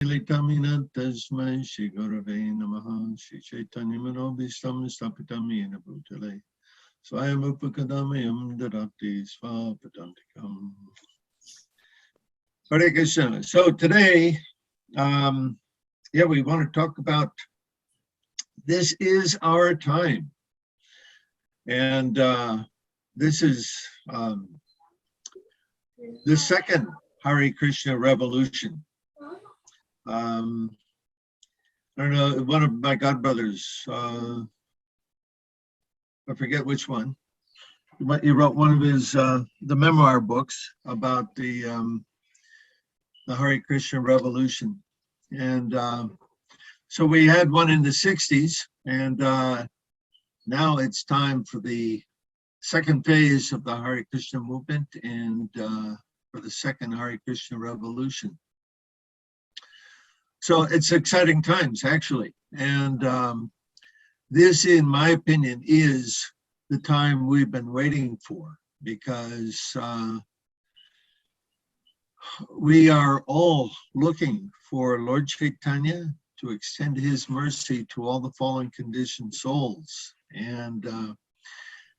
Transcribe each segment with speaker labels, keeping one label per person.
Speaker 1: Litamina Tasmai Shri Gurave Namaha Shri Chaitanya Manobishtam Stapitam Yena Bhutale Swayam Upakadamayam Dadati Swapadantikam. Hare Krishna. So today, we want to talk about this is our time. And this is the second Hare Krishna revolution. I don't know, one of my godbrothers, I forget which one, but he wrote one of his the memoir books about the Hare Krishna revolution. And so we had one in the 60s, and now it's time for the second phase of the Hare Krishna movement and for the second Hare Krishna revolution. So it's exciting times, actually. And this, in my opinion, is the time we've been waiting for, because we are all looking for Lord Chaitanya to extend his mercy to all the fallen conditioned souls. And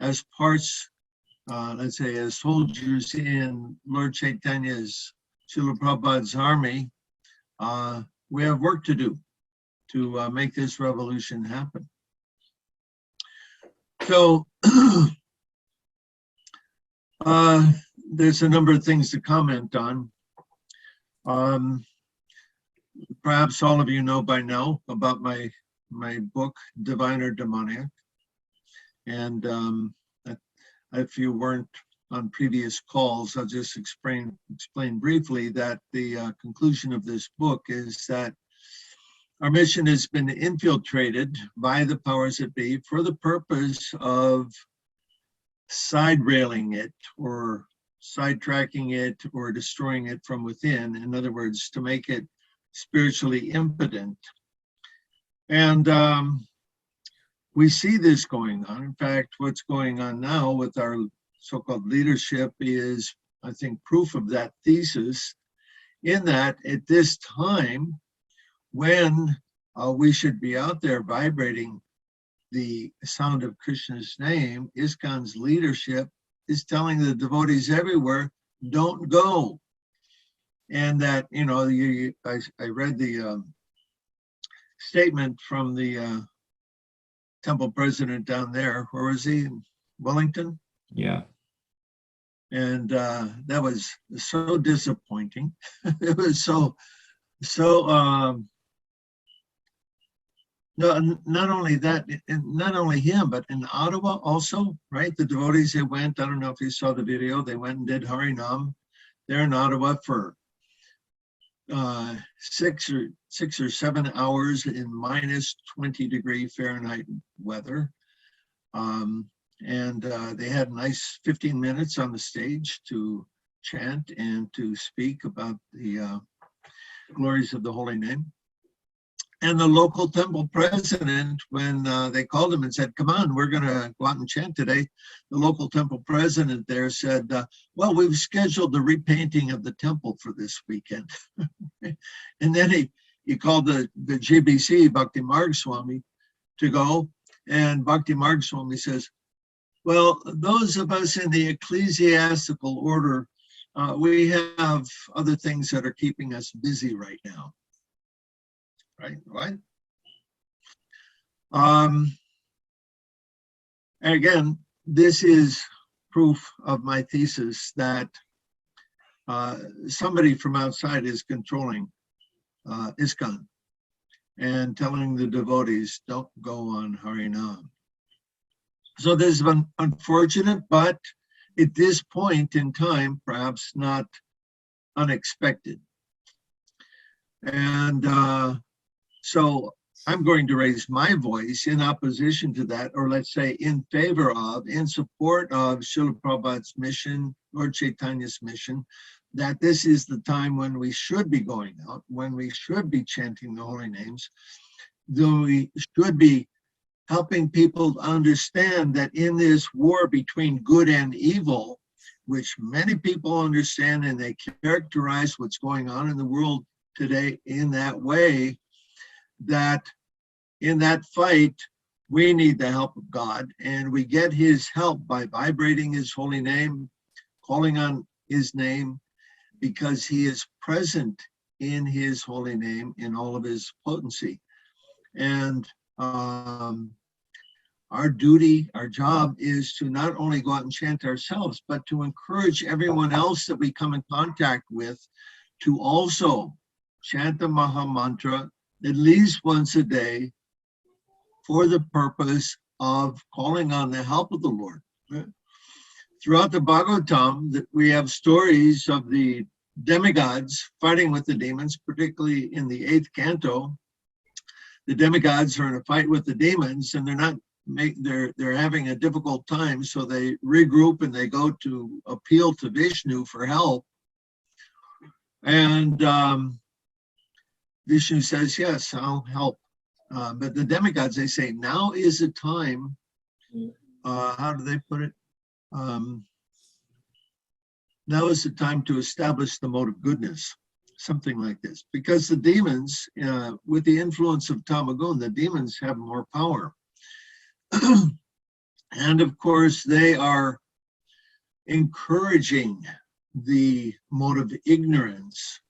Speaker 1: as parts, let's say, as soldiers in Lord Chaitanya's, Srila Prabhupada's army, we have work to do to make this revolution happen. So there's a number of things to comment on. Perhaps all of you know by now about my book, Divine or Demoniac. And if you weren't on previous calls, I'll just explain briefly that the conclusion of this book is that our mission has been infiltrated by the powers that be for the purpose of side railing it or sidetracking it or destroying it from within. In other words, to make it spiritually impotent. And we see this going on. In fact, what's going on now with our so-called leadership is, I think, proof of that thesis, in that at this time, when we should be out there vibrating the sound of Krishna's name, ISKCON's leadership is telling the devotees everywhere, don't go. And that, you know, I read the statement from the temple president down there. Where was he? In Wellington?
Speaker 2: Yeah.
Speaker 1: And that was so disappointing. It was so no, not only that, not only him, but in Ottawa also, right? The devotees, they went, I don't know if you saw the video, they went and did harinam there in Ottawa for 6 or 7 hours in minus 20-degree Fahrenheit weather. And they had a nice 15 minutes on the stage to chant and to speak about the glories of the holy name. And the local temple president, when they called him and said, come on, we're going to go out and chant today, the local temple president there said, well, we've scheduled the repainting of the temple for this weekend. And then he called the GBC, Bhakti Marg Swami, to go. And Bhakti Marg Swami says, well, those of us in the ecclesiastical order, we have other things that are keeping us busy right now. Right? And again, this is proof of my thesis that somebody from outside is controlling ISKCON and telling the devotees, don't go on harinam. So this is unfortunate, but at this point in time, perhaps not unexpected. And so I'm going to raise my voice in opposition to that, or let's say in favor of, in support of Srila Prabhupada's mission, Lord Chaitanya's mission, that this is the time when we should be going out, when we should be chanting the holy names, though we should be helping people understand that in this war between good and evil, which many people understand and they characterize what's going on in the world today in that way, that in that fight, we need the help of God, and we get his help by vibrating his holy name, calling on his name, because he is present in his holy name in all of his potency. And our duty, our job is to not only go out and chant ourselves, but to encourage everyone else that we come in contact with to also chant the Maha-mantra at least once a day for the purpose of calling on the help of the Lord. Throughout the Bhagavatam, we have stories of the demigods fighting with the demons, particularly in the 8th canto. The demigods are in a fight with the demons, and they're having a difficult time, so they regroup and they go to appeal to Vishnu for help. And Vishnu says, yes, I'll help. But the demigods, they say, now is the time, how do they put it? Now is the time to establish the mode of goodness, something like this. Because the demons, with the influence of Tamagun, the demons have more power. And of course, they are encouraging the mode of ignorance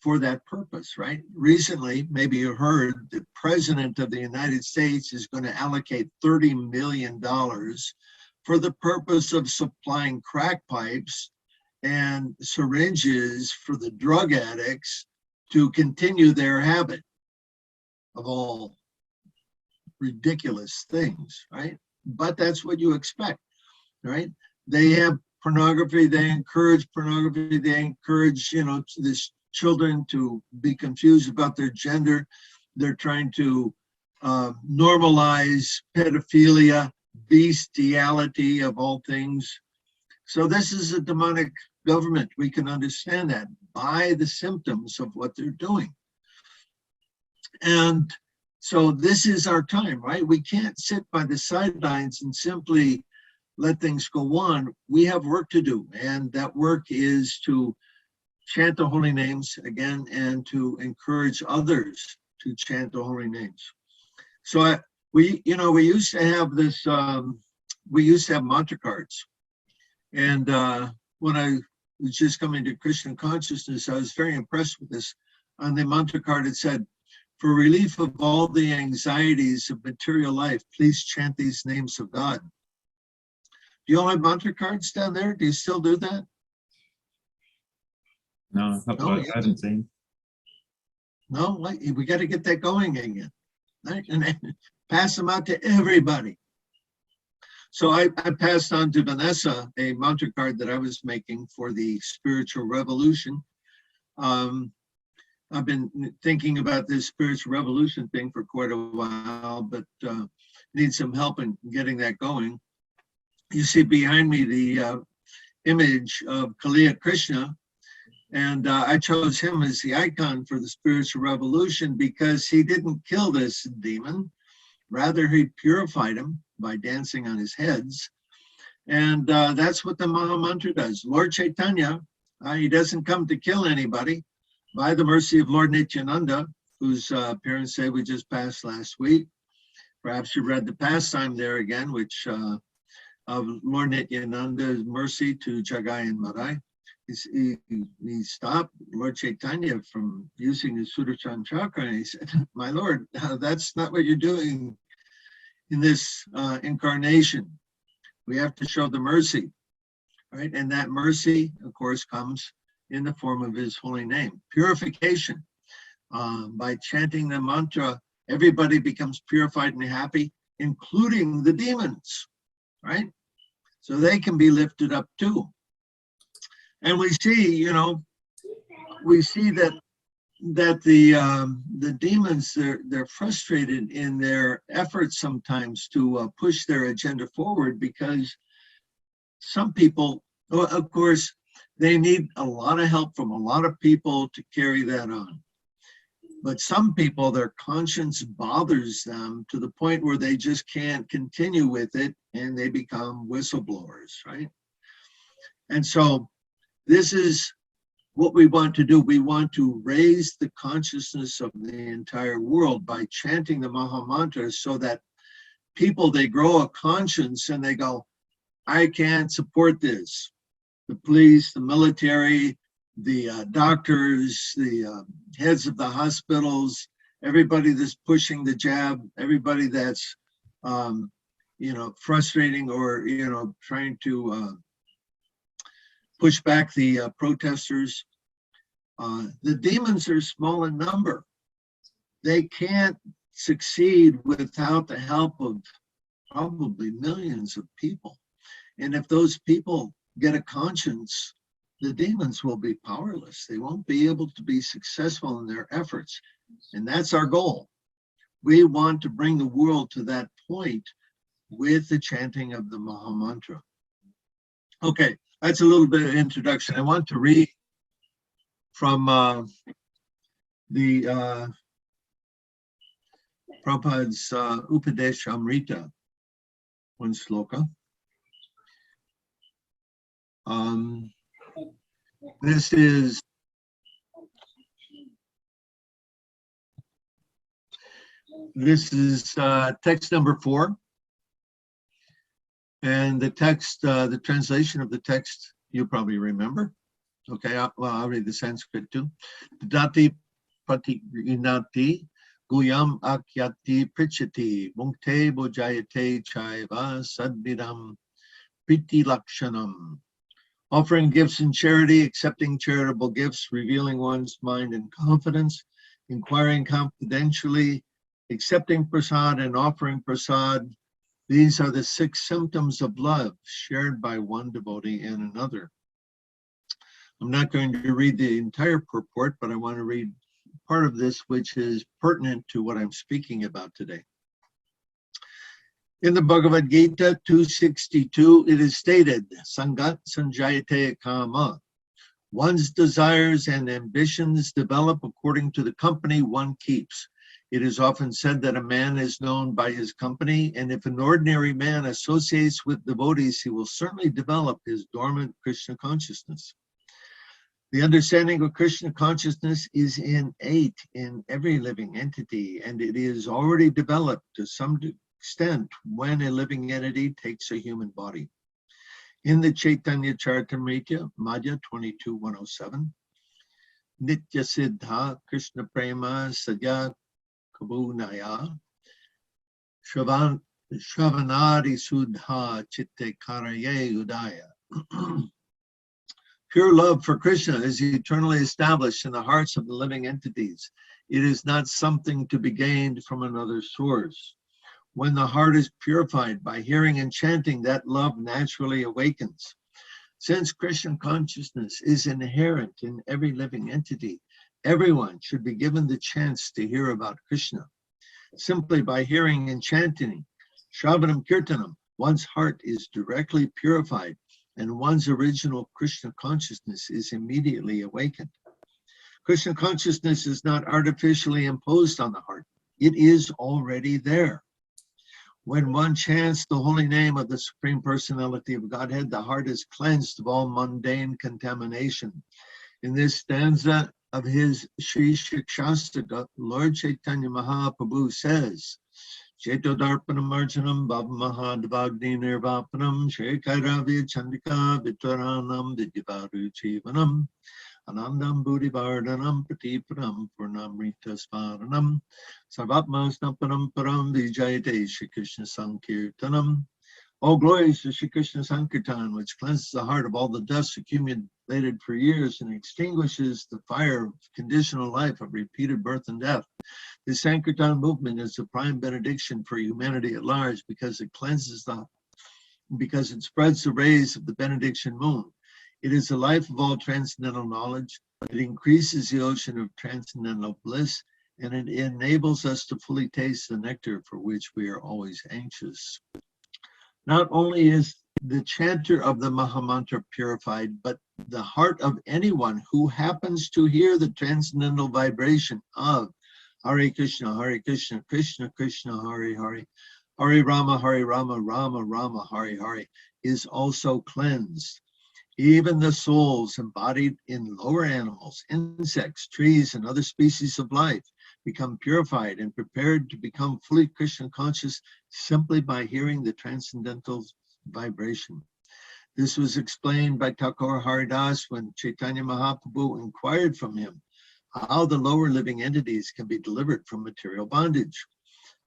Speaker 1: for that purpose, right? Recently, maybe you heard the President of the United States is going to allocate $30 million for the purpose of supplying crack pipes and syringes for the drug addicts to continue their habit of all ridiculous things, right? But that's what you expect, right? They have pornography, they encourage pornography, they encourage, this children to be confused about their gender. They're trying to normalize pedophilia, bestiality of all things. So this is a demonic government. We can understand that by the symptoms of what they're doing. And so this is our time, right? We can't sit by the sidelines and simply let things go on. We have work to do, and that work is to chant the holy names again and to encourage others to chant the holy names. So we used to have this, we used to have mantra cards. And when I was just coming to Krishna consciousness, I was very impressed with this. On the mantra card, it said, for relief of all the anxieties of material life, please chant these names of God. Do you all have mantra cards down there? Do you still do that?
Speaker 2: No, not what I haven't seen.
Speaker 1: No, we got to get that going again. Right? And pass them out to everybody. So I passed on to Vanessa a mantra card that I was making for the spiritual revolution. I've been thinking about this spiritual revolution thing for quite a while, but need some help in getting that going. You see behind me the image of Kaliya Krishna, and I chose him as the icon for the spiritual revolution because he didn't kill this demon. Rather, he purified him by dancing on his heads. And that's what the Maha-mantra does. Lord Chaitanya, he doesn't come to kill anybody. By the mercy of Lord Nityananda, whose appearance day we just passed last week. Perhaps you read the pastime there again, which of Lord Nityananda's mercy to Jagai and Madai. He stopped Lord Chaitanya from using his Sudarshan chakra, and he said, my Lord, that's not what you're doing in this incarnation. We have to show the mercy, right? And that mercy, of course, comes in the form of his holy name. Purification. By chanting the mantra, everybody becomes purified and happy, including the demons, right? So they can be lifted up too. And we see, that the demons, they're frustrated in their efforts sometimes to push their agenda forward, because some people, of course, they need a lot of help from a lot of people to carry that on. But some people, their conscience bothers them to the point where they just can't continue with it, and they become whistleblowers, right? And so this is what we want to do, we want to raise the consciousness of the entire world by chanting the Maha-mantra, so that people, they grow a conscience and they go, I can't support this. The police, the military, the doctors, the heads of the hospitals, everybody that's pushing the jab, everybody that's, frustrating or, trying to push back the protesters. The demons are small in number. They can't succeed without the help of probably millions of people. And if those people get a conscience, the demons will be powerless. They won't be able to be successful in their efforts. And that's our goal. We want to bring the world to that point with the chanting of the Maha-mantra. Okay, that's a little bit of introduction. I want to read from the Prabhupada's Upadesha Amrita, one sloka. This is text number 4, and the text, the translation of the text, you probably remember. Okay, I'll read the Sanskrit too. Dati pati inati guyam akyati prichati munkte bojayate chaiva sadvidam priti lakshanam. Offering gifts in charity, accepting charitable gifts, revealing one's mind in confidence, inquiring confidentially, accepting prasad and offering prasad. These are the 6 symptoms of love shared by one devotee and another. I'm not going to read the entire purport, but I want to read part of this which is pertinent to what I'm speaking about today. In the Bhagavad Gita 262, it is stated, Sangat Sanjayate Kama. One's desires and ambitions develop according to the company one keeps. It is often said that a man is known by his company, and if an ordinary man associates with devotees, he will certainly develop his dormant Krishna consciousness. The understanding of Krishna consciousness is innate in every living entity, and it is already developed to some extent when a living entity takes a human body. In the Chaitanya Charitamrita, Madhya 22.107, Nitya Siddha Krishna Prema Sadya Kabunaya Shravanadi Sudha Chitte Karaye Udaya. Pure love for Krishna is eternally established in the hearts of the living entities. It is not something to be gained from another source. When the heart is purified by hearing and chanting, that love naturally awakens. Since Krishna consciousness is inherent in every living entity, everyone should be given the chance to hear about Krishna. Simply by hearing and chanting, Shravanam Kirtanam, one's heart is directly purified and one's original Krishna consciousness is immediately awakened. Krishna consciousness is not artificially imposed on the heart. It is already there. When one chants the holy name of the Supreme Personality of Godhead, the heart is cleansed of all mundane contamination. In this stanza of his Sri Shikshastaka, Lord Chaitanya Mahaprabhu says, Cheto Darpanam Arjanam Bhavamahadvagni Nirvapanam Shekairavya Chandika Vitvaranam Vidyaparu Chivanam Anandam Buddhivardhanam Pratiparam Purnamrita Sparanam Sarvatma Snapanam Param Vijayate Shri Krishna Sankirtanam. All glories to Shri Krishna Sankirtan, which cleanses the heart of all the dust accumulated for years and extinguishes the fire of conditional life of repeated birth and death. The Sankirtan movement is the prime benediction for humanity at large because it spreads the rays of the benediction moon. It is the life of all transcendental knowledge. It increases the ocean of transcendental bliss, and it enables us to fully taste the nectar for which we are always anxious. Not only is the chanter of the Maha-mantra purified, but the heart of anyone who happens to hear the transcendental vibration of Hare Krishna, Krishna Krishna, Hare Hare, Hare Rama, Rama Rama, Hare Hare, is also cleansed. Even the souls embodied in lower animals, insects, trees, and other species of life become purified and prepared to become fully Krishna conscious simply by hearing the transcendental vibration. This was explained by Thakur Haridas when Chaitanya Mahaprabhu inquired from him how the lower living entities can be delivered from material bondage.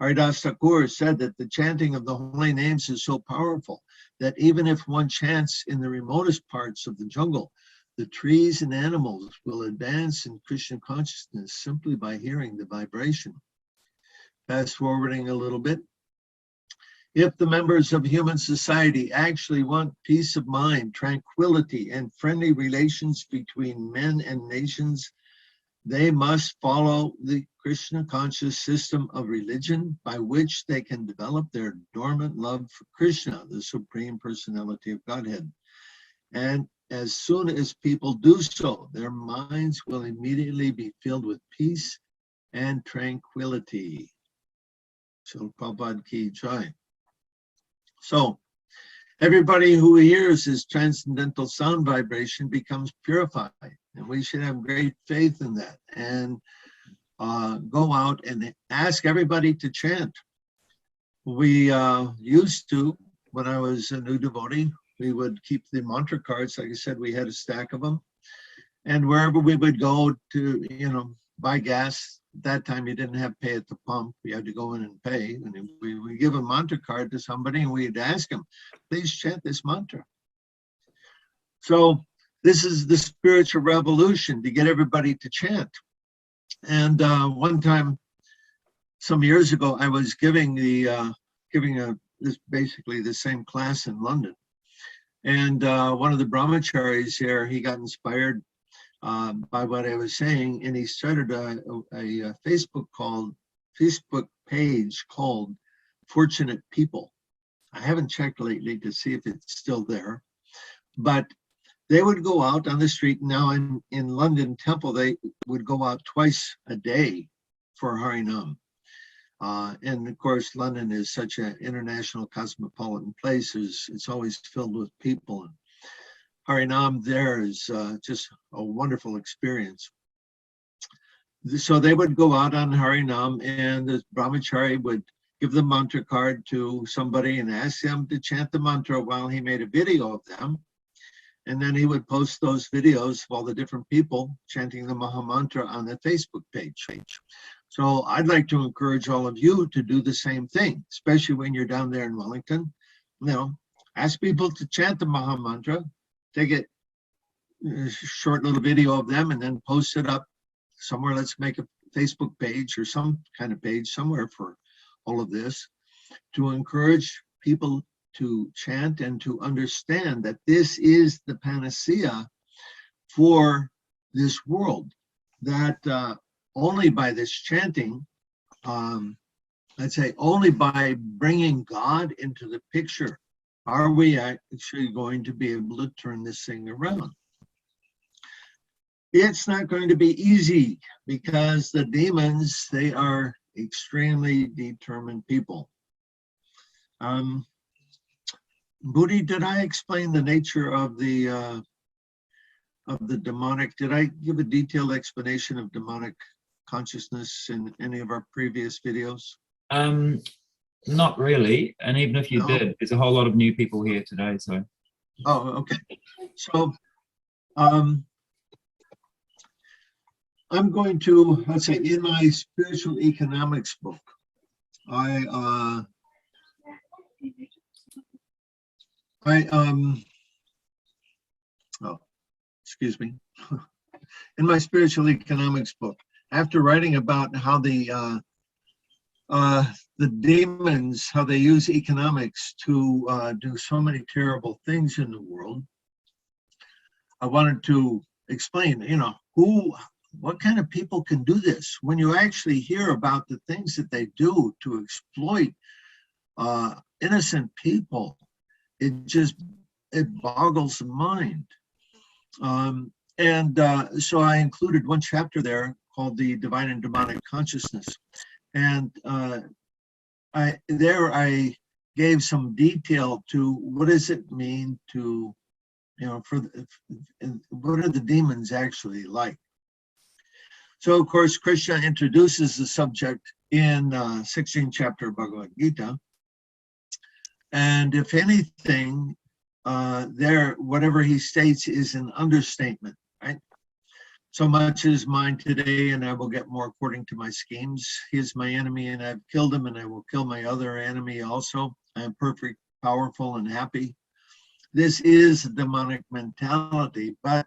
Speaker 1: Haridas Thakur said that the chanting of the holy names is so powerful that even if one chants in the remotest parts of the jungle, the trees and animals will advance in Krishna consciousness simply by hearing the vibration. Fast forwarding a little bit. If the members of human society actually want peace of mind, tranquility, and friendly relations between men and nations, they must follow the Krishna conscious system of religion by which they can develop their dormant love for Krishna, the Supreme Personality of Godhead. And as soon as people do so, their minds will immediately be filled with peace and tranquility. So, Prabhupada Ki Jai. So, everybody who hears this transcendental sound vibration becomes purified, and we should have great faith in that and go out and ask everybody to chant. We used to, when I was a new devotee, we would keep the mantra cards. Like I said, we had a stack of them, and wherever we would go to, buy gas. At that time, you didn't have pay at the pump. You had to go in and pay. And we would give a mantra card to somebody and we'd ask them, please chant this mantra. So this is the spiritual revolution, to get everybody to chant. And one time, some years ago, I was giving this basically the same class in London. And one of the brahmacharis here, he got inspired by what I was saying, and he started a Facebook page called Fortunate People. I haven't checked lately to see if it's still there, but they would go out on the street. Now in London Temple, they would go out twice a day for harinam. And of course, London is such an international cosmopolitan place. It's always filled with people. Harinam there is just a wonderful experience. So they would go out on Harinam, and the brahmachari would give the mantra card to somebody and ask them to chant the mantra while he made a video of them. And then he would post those videos of all the different people chanting the Maha-mantra on the Facebook page. So I'd like to encourage all of you to do the same thing, especially when you're down there in Wellington. Ask people to chant the Maha-mantra. Take a short little video of them and then post it up somewhere. Let's make a Facebook page or some kind of page somewhere for all of this, to encourage people to chant and to understand that this is the panacea for this world, that only by this chanting, I'd say only by bringing God into the picture are we actually going to be able to turn this thing around. It's not going to be easy, because the demons, they are extremely determined people. Budi, did I explain the nature of the demonic? Did I give a detailed explanation of demonic consciousness in any of our previous videos?
Speaker 2: Not really. And even if you did, there's a whole lot of new people here today. So.
Speaker 1: Oh, okay. So I'm going to, let's say, in my spiritual economics book, excuse me. In my spiritual economics book, after writing about how the demons, how they use economics to do so many terrible things in the world, I wanted to explain, what kind of people can do this. When you actually hear about the things that they do to exploit innocent people, it boggles the mind. So I included one chapter there called The Divine and Demonic Consciousness. And I gave some detail to what does it mean to what are the demons actually like? So, of course, Krishna introduces the subject in 16th chapter of Bhagavad Gita. And if anything, whatever he states is an understatement, right? So much is mine today, and I will get more according to my schemes. He is my enemy, and I've killed him, and I will kill my other enemy also. I am perfect, powerful, and happy. This is a demonic mentality, but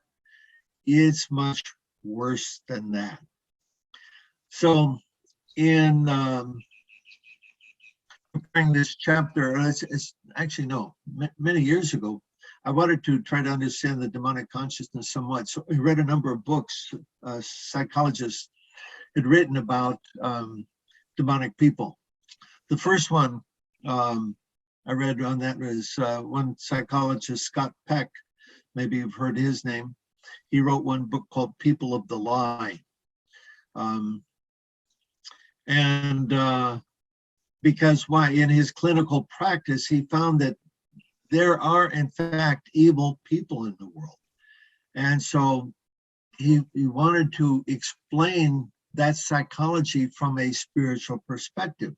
Speaker 1: it's much worse than that. So in preparing this chapter, it's actually, no, many years ago, I wanted to try to understand the demonic consciousness somewhat. So I read a number of books psychologists had written about demonic people. The first one I read on that was one psychologist, Scott Peck. Maybe you've heard his name. He wrote one book called People of the Lie. Because why? In his clinical practice, he found that there are, in fact, evil people in the world. And so he wanted to explain that psychology from a spiritual perspective.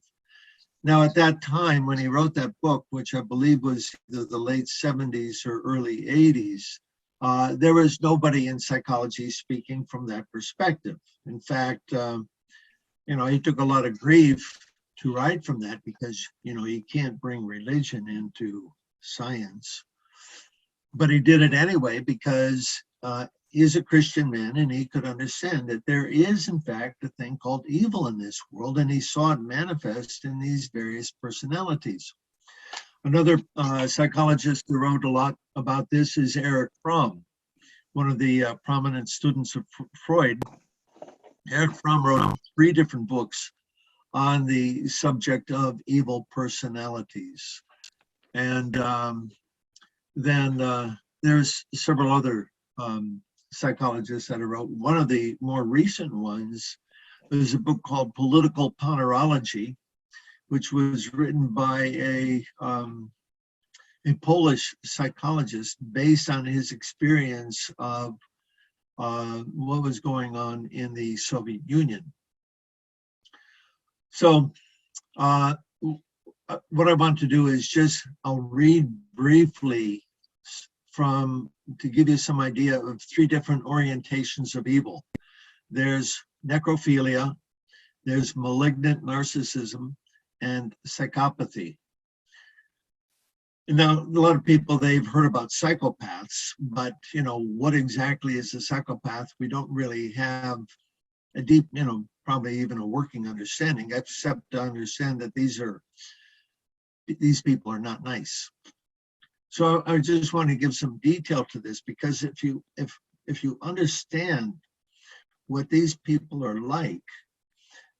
Speaker 1: Now, at that time, when he wrote that book, which I believe was either the late 70s or early 80s, there was nobody in psychology speaking from that perspective. In fact, he took a lot of grief to write from that because, you can't bring religion into science. But he did it anyway because he's a Christian man and he could understand that there is, in fact, a thing called evil in this world, and he saw it manifest in these various personalities. Another psychologist who wrote a lot about this is Erich Fromm, one of the prominent students of Freud. Erich Fromm wrote 3 different books on the subject of evil personalities. And then there's several other psychologists that have wrote. One of the more recent ones is a book called Political Ponerology, which was written by a Polish psychologist based on his experience of what was going on in the Soviet Union. So what I want to do is I'll read briefly to give you some idea of 3 different orientations of evil. There's necrophilia, there's malignant narcissism, and psychopathy. Now, a lot of people, they've heard about psychopaths, but what exactly is a psychopath? We don't really have a deep, probably even a working understanding, except to understand that these people are not nice. So I just want to give some detail to this, because if you understand what these people are like,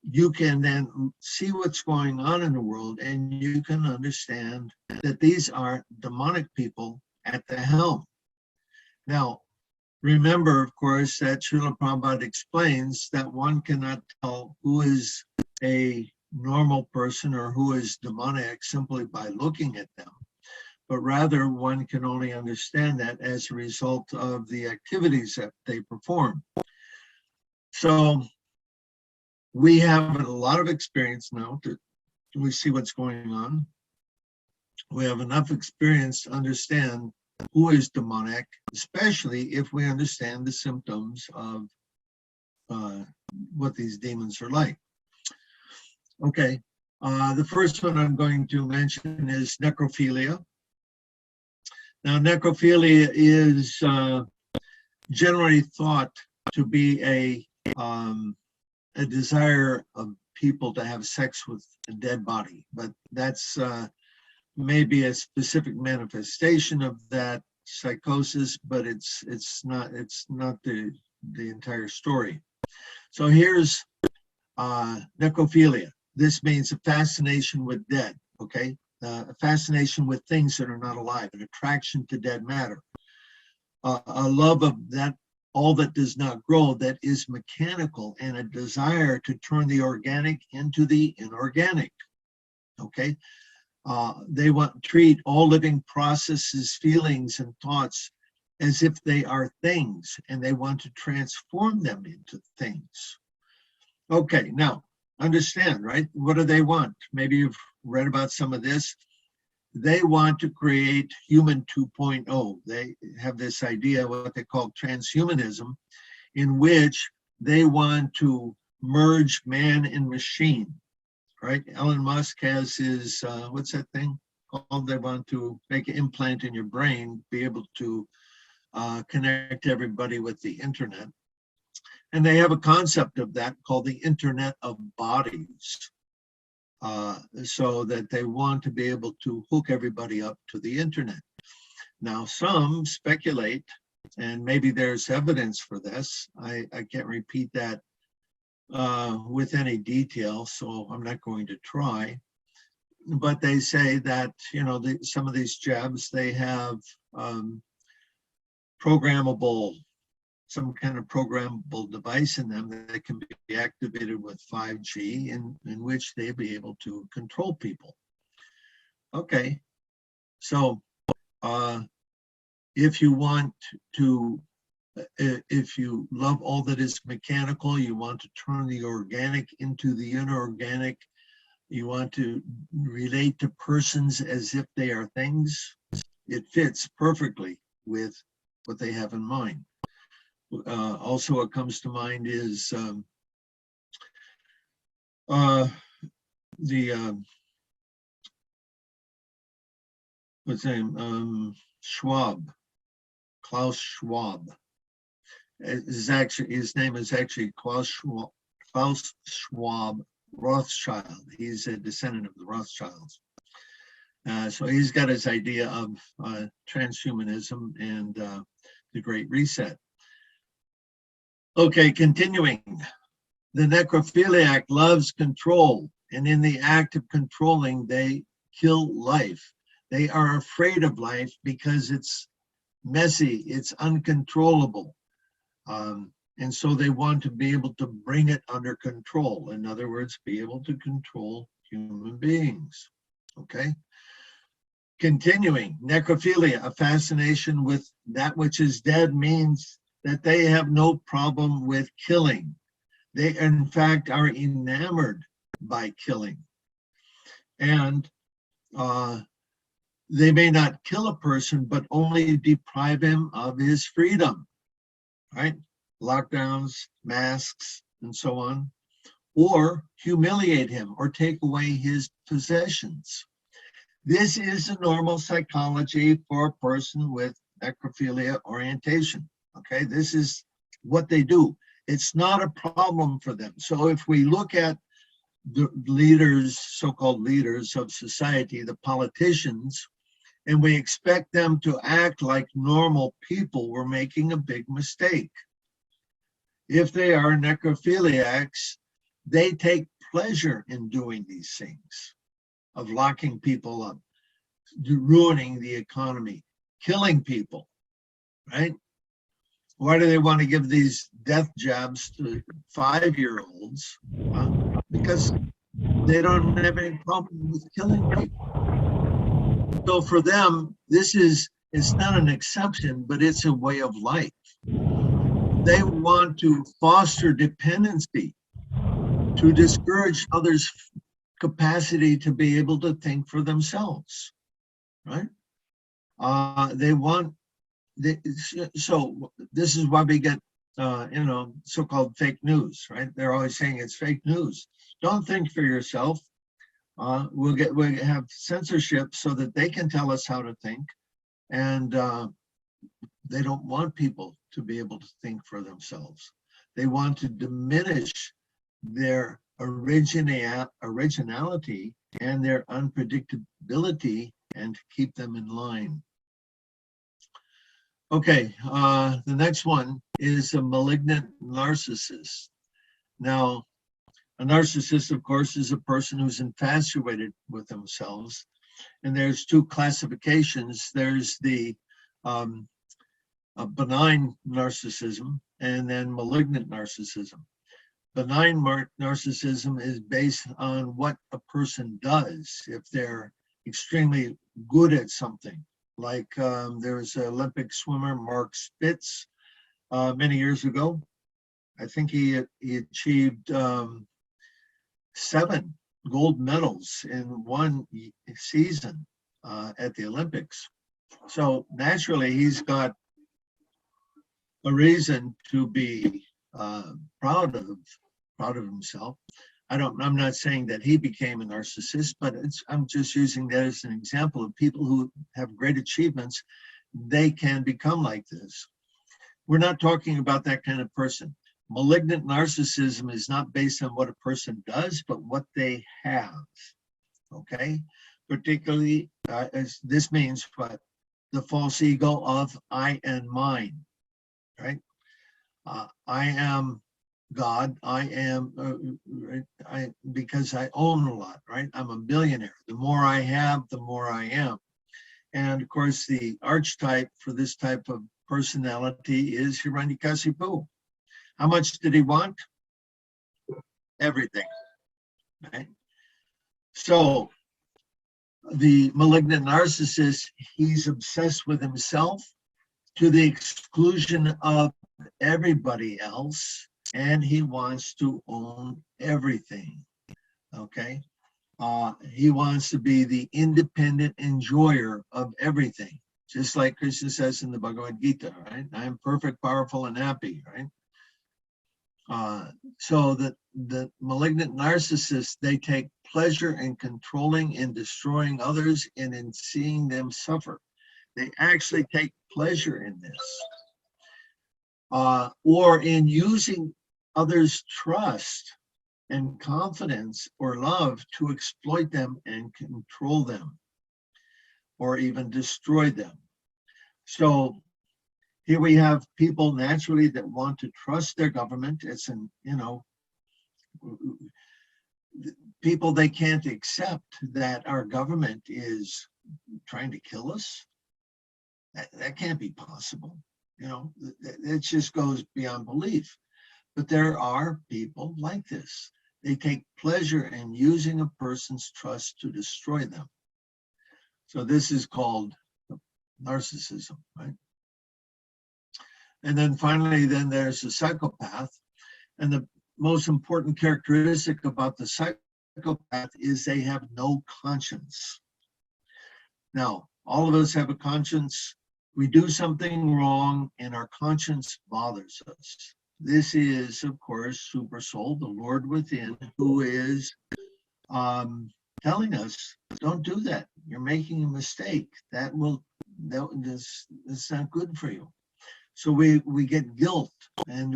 Speaker 1: you can then see what's going on in the world, and you can understand that these are demonic people at the helm. Now, remember, of course, that Srila Prabhupada explains that one cannot tell who is a normal person or who is demonic simply by looking at them, but rather one can only understand that as a result of the activities that they perform. So we have a lot of experience now we see what's going on. We have enough experience to understand who is demonic, especially if we understand the symptoms of what these demons are like. Okay, the first one I'm going to mention is necrophilia. Now, necrophilia is generally thought to be a desire of people to have sex with a dead body, but that's maybe a specific manifestation of that psychosis, but it's not the entire story. So here's necrophilia. This means a fascination with dead, okay? A fascination with things that are not alive, an attraction to dead matter, a love of that, all that does not grow, that is mechanical, and a desire to turn the organic into the inorganic, okay? They want to treat all living processes, feelings, and thoughts as if they are things, and they want to transform them into things. Okay, now understand, right? What do they want? Maybe you've read about some of this. They want to create human 2.0. They have this idea, what they call transhumanism, in which they want to merge man and machine, right? Elon Musk has his, what's that thing called? They want to make an implant in your brain, be able to connect everybody with the internet. And they have a concept of that called the Internet of Bodies. So that they want to be able to hook everybody up to the internet. Now, some speculate, and maybe there's evidence for this. I can't repeat that with any detail, so I'm not going to try. But they say that, you know, some of these jabs, they have some kind of programmable device in them that can be activated with 5G, in which they'll be able to control people. Okay, so if you want to, if you love all that is mechanical, you want to turn the organic into the inorganic, you want to relate to persons as if they are things, it fits perfectly with what they have in mind. Also, what comes to mind is what's his name? Klaus Schwab. His name is actually Klaus Schwab Rothschild. He's a descendant of the Rothschilds. So he's got his idea of transhumanism and the Great Reset. Okay, continuing. The necrophiliac loves control, and in the act of controlling, they kill life. They are afraid of life because it's messy, it's uncontrollable. And so they want to be able to bring it under control. In other words, be able to control human beings. Okay? Continuing, necrophilia, a fascination with that which is dead, means that they have no problem with killing. They, in fact, are enamored by killing. And they may not kill a person, but only deprive him of his freedom, right? Lockdowns, masks, and so on, or humiliate him or take away his possessions. This is a normal psychology for a person with necrophilia orientation. Okay, this is what they do. It's not a problem for them. So if we look at the leaders, so-called leaders of society, the politicians, and we expect them to act like normal people, we're making a big mistake. If they are necrophiliacs, they take pleasure in doing these things, of locking people up, ruining the economy, killing people, right? Why do they want to give these death jabs to 5-year-olds? Because they don't have any problem with killing people. So for them, it's not an exception, but it's a way of life. They want to foster dependency, to discourage others' capacity to be able to think for themselves, right? So this is why we get, so-called fake news, right? They're always saying it's fake news. Don't think for yourself. We'll have censorship so that they can tell us how to think, and they don't want people to be able to think for themselves. They want to diminish their originality and their unpredictability and to keep them in line. Okay, the next one is a malignant narcissist. Now, a narcissist, of course, is a person who's infatuated with themselves. And there's two classifications. There's the benign narcissism and then malignant narcissism. Benign narcissism is based on what a person does. If they're extremely good at something, Like there was an Olympic swimmer, Mark Spitz, many years ago. I think he achieved 7 gold medals in one season at the Olympics. So naturally, he's got a reason to be proud of himself. I'm not saying that he became a narcissist, but I'm just using that as an example of people who have great achievements. They can become like this. We're not talking about that kind of person. Malignant narcissism is not based on what a person does, but what they have. Okay, particularly as this means what the false ego of I and mine. Right, I am God. I am because I own a lot. Right, I'm a billionaire. The more I have, the more I am. And of course, the archetype for this type of personality is Hiranyakasipu. How much did he want? Everything. Right? So the malignant narcissist, he's obsessed with himself to the exclusion of everybody else, and he wants to own everything. Okay? He wants to be the independent enjoyer of everything, just like Krishna says in the Bhagavad Gita, right? I am perfect, powerful, and happy, right? So that the malignant narcissists, they take pleasure in controlling and destroying others and in seeing them suffer. They actually take pleasure in this, or in using others' trust and confidence or love to exploit them and control them, or even destroy them. So here we have people naturally that want to trust their government. It's people, they can't accept that our government is trying to kill us. That can't be possible. It just goes beyond belief. But there are people like this. They take pleasure in using a person's trust to destroy them. So this is called narcissism, right? And then finally, there's the psychopath. And the most important characteristic about the psychopath is they have no conscience. Now, all of us have a conscience. We do something wrong and our conscience bothers us. This is, of course, Super Soul, the Lord within, who is telling us, don't do that. You're making a mistake. That's not good for you. So we get guilt, and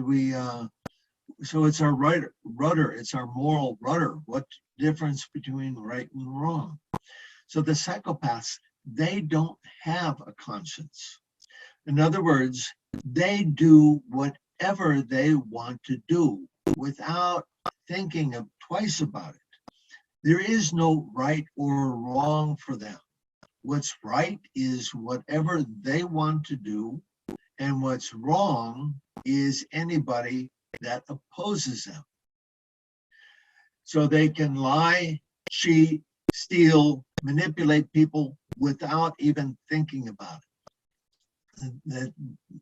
Speaker 1: so it's our rudder, it's our moral rudder. What difference between right and wrong? So the psychopaths, they don't have a conscience. In other words, they do whatever they want to do without thinking twice about it. There is no right or wrong for them. What's right is whatever they want to do, and what's wrong is anybody that opposes them. So they can lie, cheat, steal, manipulate people without even thinking about it. That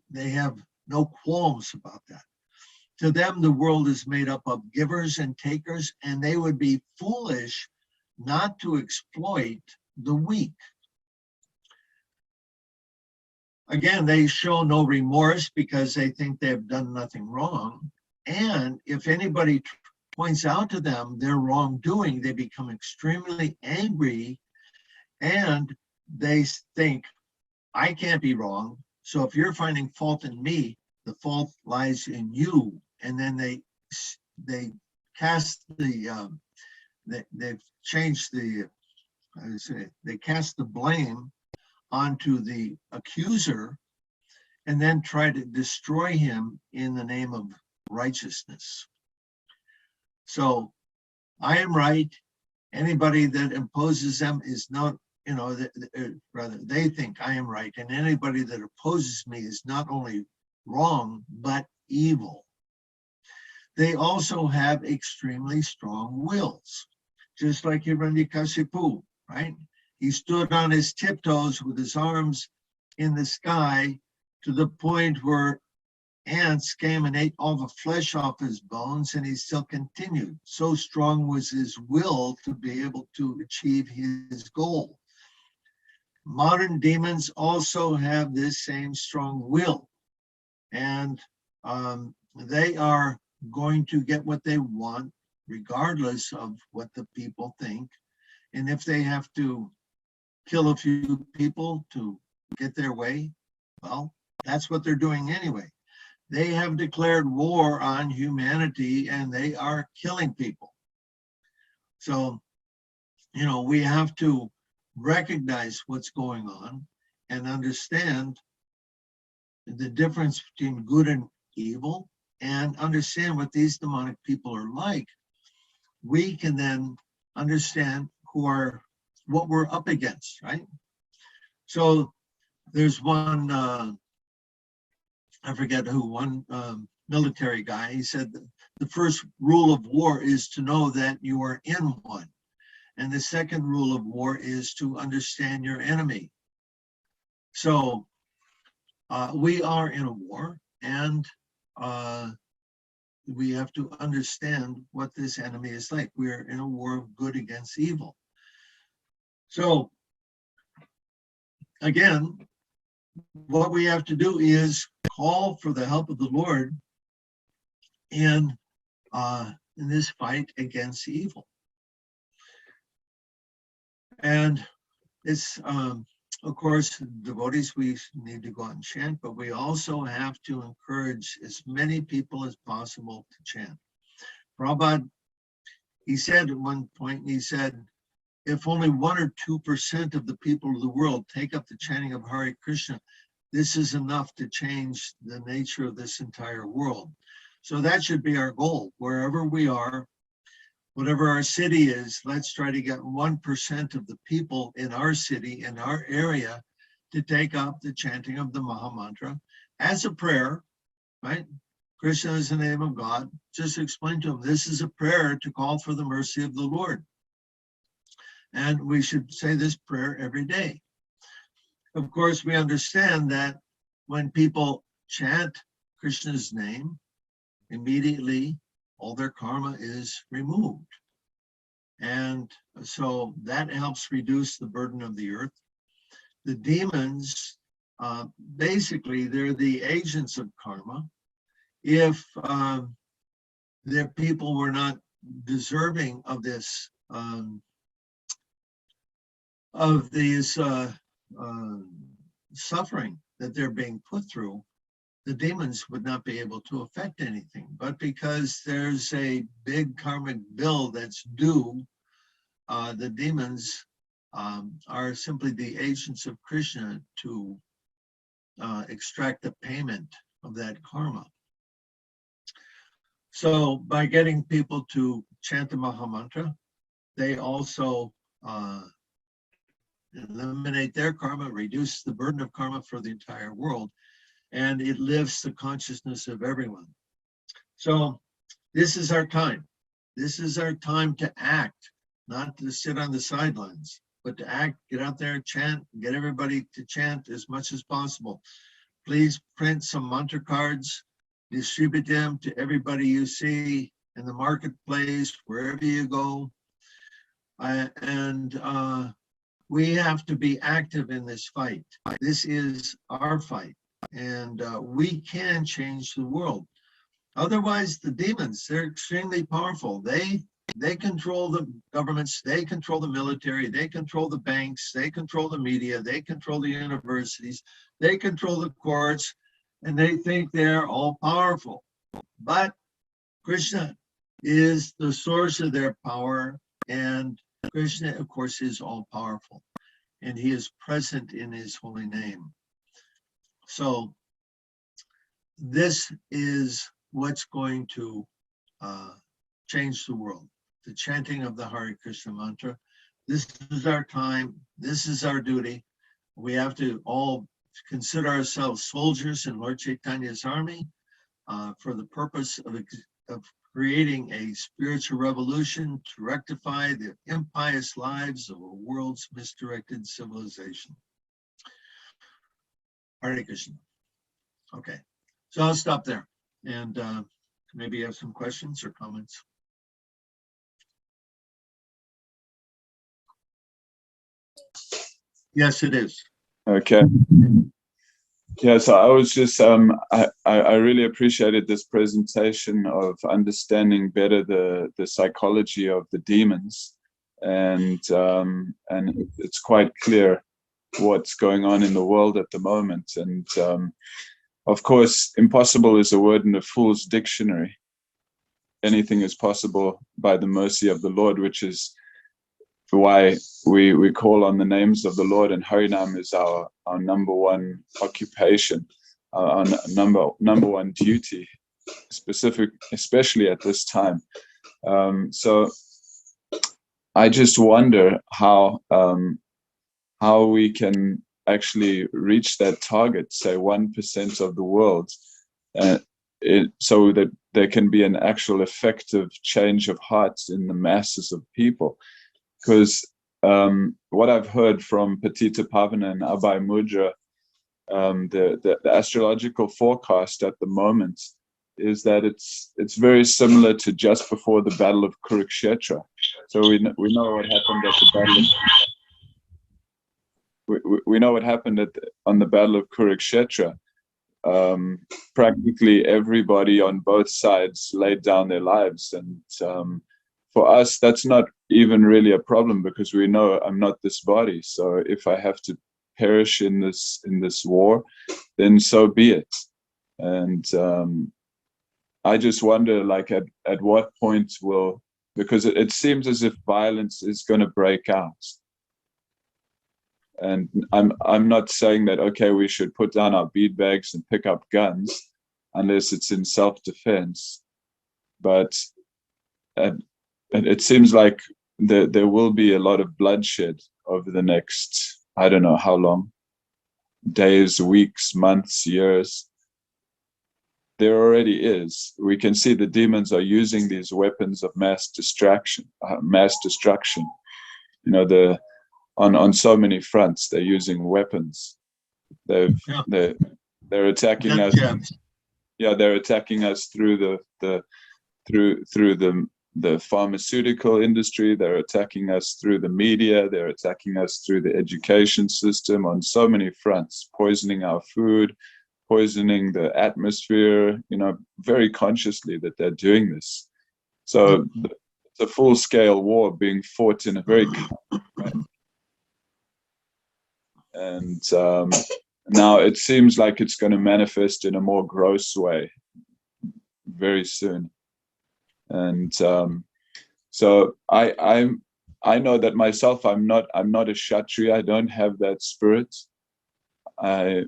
Speaker 1: they have no qualms about that. To them, the world is made up of givers and takers, and they would be foolish not to exploit the weak. Again, they show no remorse because they think they have done nothing wrong. And if anybody points out to them their wrongdoing, they become extremely angry, and they think, I can't be wrong. So if you're finding fault in me, the fault lies in you. And then they cast they've changed they cast the blame onto the accuser, and then try to destroy him in the name of righteousness. So I am right. Anybody that opposes them is not, rather they think I am right, and anybody that opposes me is not only wrong, but evil. They also have extremely strong wills, just like Hiranyakasipu, right? He stood on his tiptoes with his arms in the sky to the point where ants came and ate all the flesh off his bones, and he still continued. So strong was his will to be able to achieve his goal. Modern demons also have this same strong will, and they are going to get what they want, regardless of what the people think. And if they have to kill a few people to get their way, well, that's what they're doing anyway. They have declared war on humanity and they are killing people. So, you know, we have to recognize what's going on and understand the difference between good and evil and understand what these demonic people are like. We can then understand what we're up against, right? So there's one, I forget who, one military guy, he said the first rule of war is to know that you are in one. And the second rule of war is to understand your enemy. So we are in a war, and we have to understand what this enemy is like. We're in a war of good against evil. So again, what we have to do is call for the help of the Lord in this fight against evil. And it's, of course, devotees, we need to go out and chant, but we also have to encourage as many people as possible to chant. Prabhupada, he said at one point, he said, if only 1 or 2% of the people of the world take up the chanting of Hare Krishna, this is enough to change the nature of this entire world. So that should be our goal. Wherever we are, whatever our city is, let's try to get 1% of the people in our city, in our area, to take up the chanting of the Maha-mantra as a prayer, right? Krishna is the name of God. Just explain to them, this is a prayer to call for the mercy of the Lord. And we should say this prayer every day. Of course, we understand that when people chant Krishna's name, immediately all their karma is removed. And so that helps reduce the burden of the earth. The demons, basically, they're the agents of karma. If their people were not deserving of this, suffering that they're being put through, the demons would not be able to affect anything. But because there's a big karmic bill that's due, the demons are simply the agents of Krishna to extract the payment of that karma. So by getting people to chant the Maha-mantra, they also eliminate their karma, reduce the burden of karma for the entire world, and it lifts the consciousness of everyone. So this is our time. This is our time to act, not to sit on the sidelines, but to act, get out there, chant, get everybody to chant as much as possible. Please print some mantra cards, distribute them to everybody you see in the marketplace, wherever you go. We have to be active in this fight. This is our fight, and we can change the world. Otherwise, the demons, they're extremely powerful. They control the governments, they control the military, they control the banks, they control the media, they control the universities, they control the courts, and they think they're all powerful. But Krishna is the source of their power, and Krishna, of course, is all powerful, and he is present in his holy name. So this is what's going to change the world, the chanting of the Hare Krishna mantra. This is our time. This is our duty. We have to all consider ourselves soldiers in Lord Chaitanya's army for the purpose of creating a spiritual revolution to rectify the impious lives of a world's misdirected civilization. Hare Krishna. Okay, so I'll stop there and maybe you have some questions or comments. Yes, it is.
Speaker 3: Okay. Yeah, so I was just, I really appreciated this presentation of understanding better the psychology of the demons, and it's quite clear what's going on in the world at the moment. And of course, impossible is a word in a fool's dictionary. Anything is possible by the mercy of the Lord, which is why we call on the names of the Lord, and harinam is our number one occupation, our number one duty, especially at this time. So I just wonder how we can actually reach that target, say 1% of the world, so that there can be an actual effective change of hearts in the masses of people. Because what I've heard from Patita Pavana and Abhay Mudra, the astrological forecast at the moment is that it's very similar to just before the Battle of Kurukshetra. So we know what happened at the Battle of, we know what happened on the Battle of Kurukshetra. Practically everybody on both sides laid down their lives, and for us, that's not even really a problem, because we know I'm not this body. So if I have to perish in this war, then so be it. And I just wonder, like, at what point will, because it seems as if violence is going to break out. And I'm not saying that, okay, we should put down our bead bags and pick up guns unless it's in self-defense, but it seems like there will be a lot of bloodshed over the next, I don't know how long, days, weeks, months, years. There already is. We can see the demons are using these weapons of mass destruction. You know, on so many fronts, they're using weapons. They're attacking us. Yeah, they're attacking us through the pharmaceutical industry. They're attacking us through the media. They're attacking us through the education system on so many fronts, poisoning our food, poisoning the atmosphere, you know, very consciously that they're doing this. So it's a full-scale war being fought in a very way. And now it seems like it's going to manifest in a more gross way very soon. And so I know that myself, I'm not a Kshatriya. I don't have that spirit. I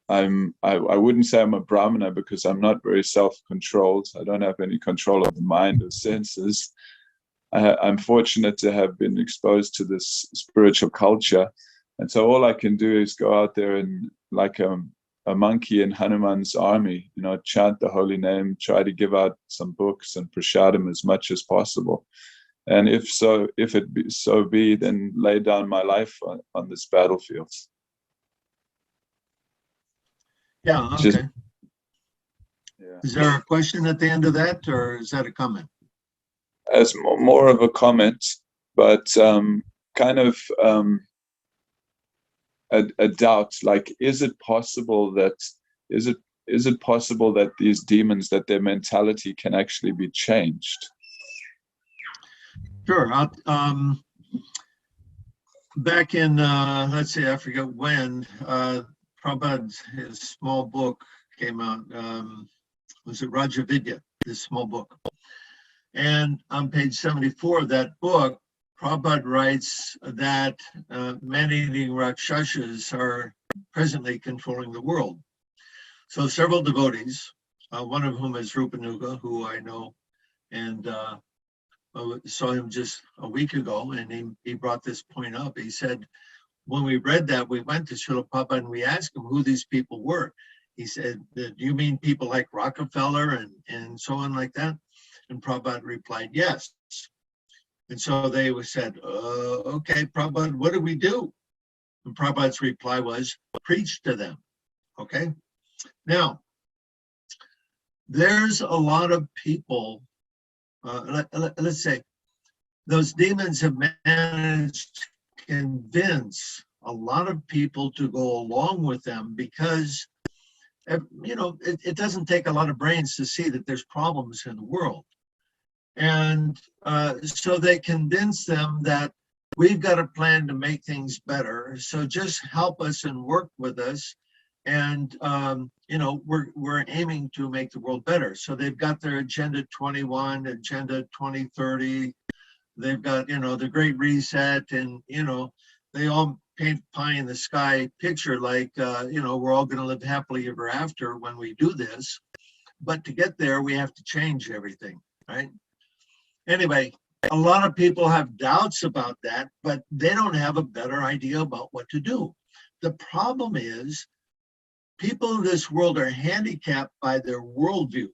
Speaker 3: wouldn't say I'm a Brahmana, because I'm not very self-controlled. I don't have any control of the mind or senses. I'm fortunate to have been exposed to this spiritual culture, and so all I can do is go out there and, like a monkey in Hanuman's army, you know, chant the holy name, try to give out some books and prasadam as much as possible. And if it be so be, then lay down my life on this battlefield.
Speaker 1: Yeah, okay. Is there a question at the end of that, or is that a comment?
Speaker 3: As more of a comment, but kind of a doubt, like, is it possible that these demons, that their mentality can actually be changed?
Speaker 1: Sure. Back in let's see, I forget when, Prabhupada's his small book came out. Was it Rajavidya? This small book. And on page 74 of that book, Prabhupada writes that man-eating Rakshasas are presently controlling the world. So several devotees, one of whom is Rupanuga, who I know, and saw him just a week ago, and he brought this point up. He said, when we read that, we went to Srila Prabhupada and we asked him who these people were. He said, do you mean people like Rockefeller and so on like that? And Prabhupada replied, yes. And so they said, okay, Prabhupada, what do we do? And Prabhupada's reply was, preach to them. Okay. Now, there's a lot of people, let's say, those demons have managed to convince a lot of people to go along with them because, you know, it doesn't take a lot of brains to see that there's problems in the world. And so they convince them that we've got a plan to make things better. So just help us and work with us. And, you know, we're aiming to make the world better. So they've got their Agenda 21, Agenda 2030. They've got, you know, the Great Reset, and, you know, they all paint pie in the sky picture like, you know, we're all going to live happily ever after when we do this. But to get there, we have to change everything, right? Anyway, a lot of people have doubts about that, but they don't have a better idea about what to do. The problem is people in this world are handicapped by their worldview,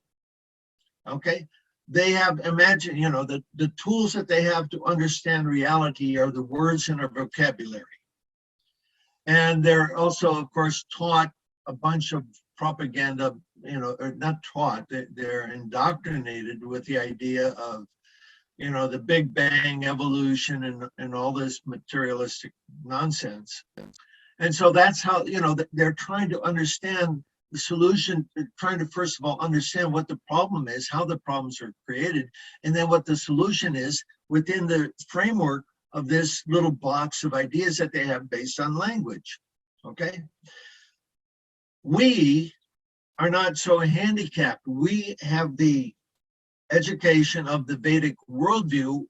Speaker 1: okay? They have, imagine, you know, the tools that they have to understand reality are the words in our vocabulary. And they're also, of course, taught a bunch of propaganda, you know, or not taught, they're indoctrinated with the idea of, you know, the Big Bang, evolution, and all this materialistic nonsense. And so that's how, you know, they're trying to understand the solution, trying to first of all understand what the problem is, how the problems are created, and then what the solution is within the framework of this little box of ideas that they have based on language, okay? We are not so handicapped. We have the education of the Vedic worldview,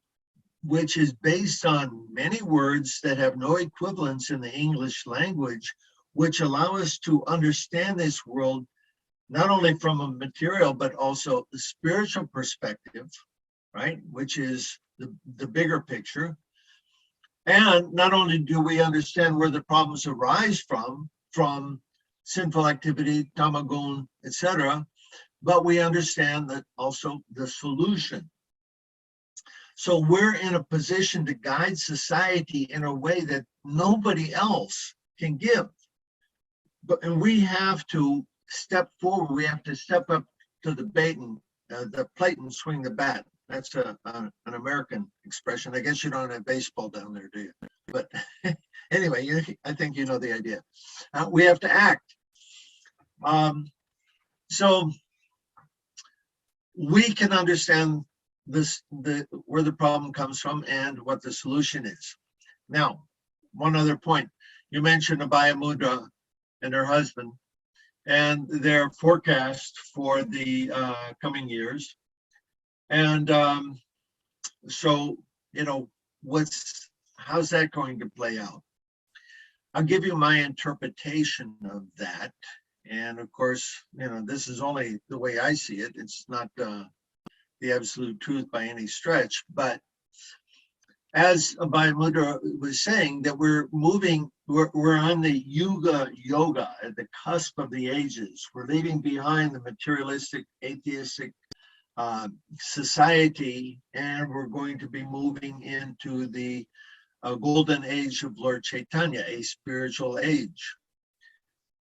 Speaker 1: which is based on many words that have no equivalence in the English language, which allow us to understand this world not only from a material, but also a spiritual perspective, right? Which is the bigger picture. And not only do we understand where the problems arise from sinful activity, tamagun, etc., but we understand that also the solution. So we're in a position to guide society in a way that nobody else can give. And we have to step forward. We have to step up to the plate and swing the bat. That's an American expression. I guess you don't have baseball down there, do you? But anyway, I think you know the idea. We have to act. So we can understand where the problem comes from and what the solution is. Now, one other point. You mentioned Abhaya Mudra and her husband and their forecast for the coming years. And so, you know, how's that going to play out? I'll give you my interpretation of that. And of course, you know, this is only the way I see it. It's not the absolute truth by any stretch. But as Abhaya Mudra was saying, that we're on the yoga at the cusp of the ages. We're leaving behind the materialistic, atheistic society, and we're going to be moving into the golden age of Lord Chaitanya, a spiritual age.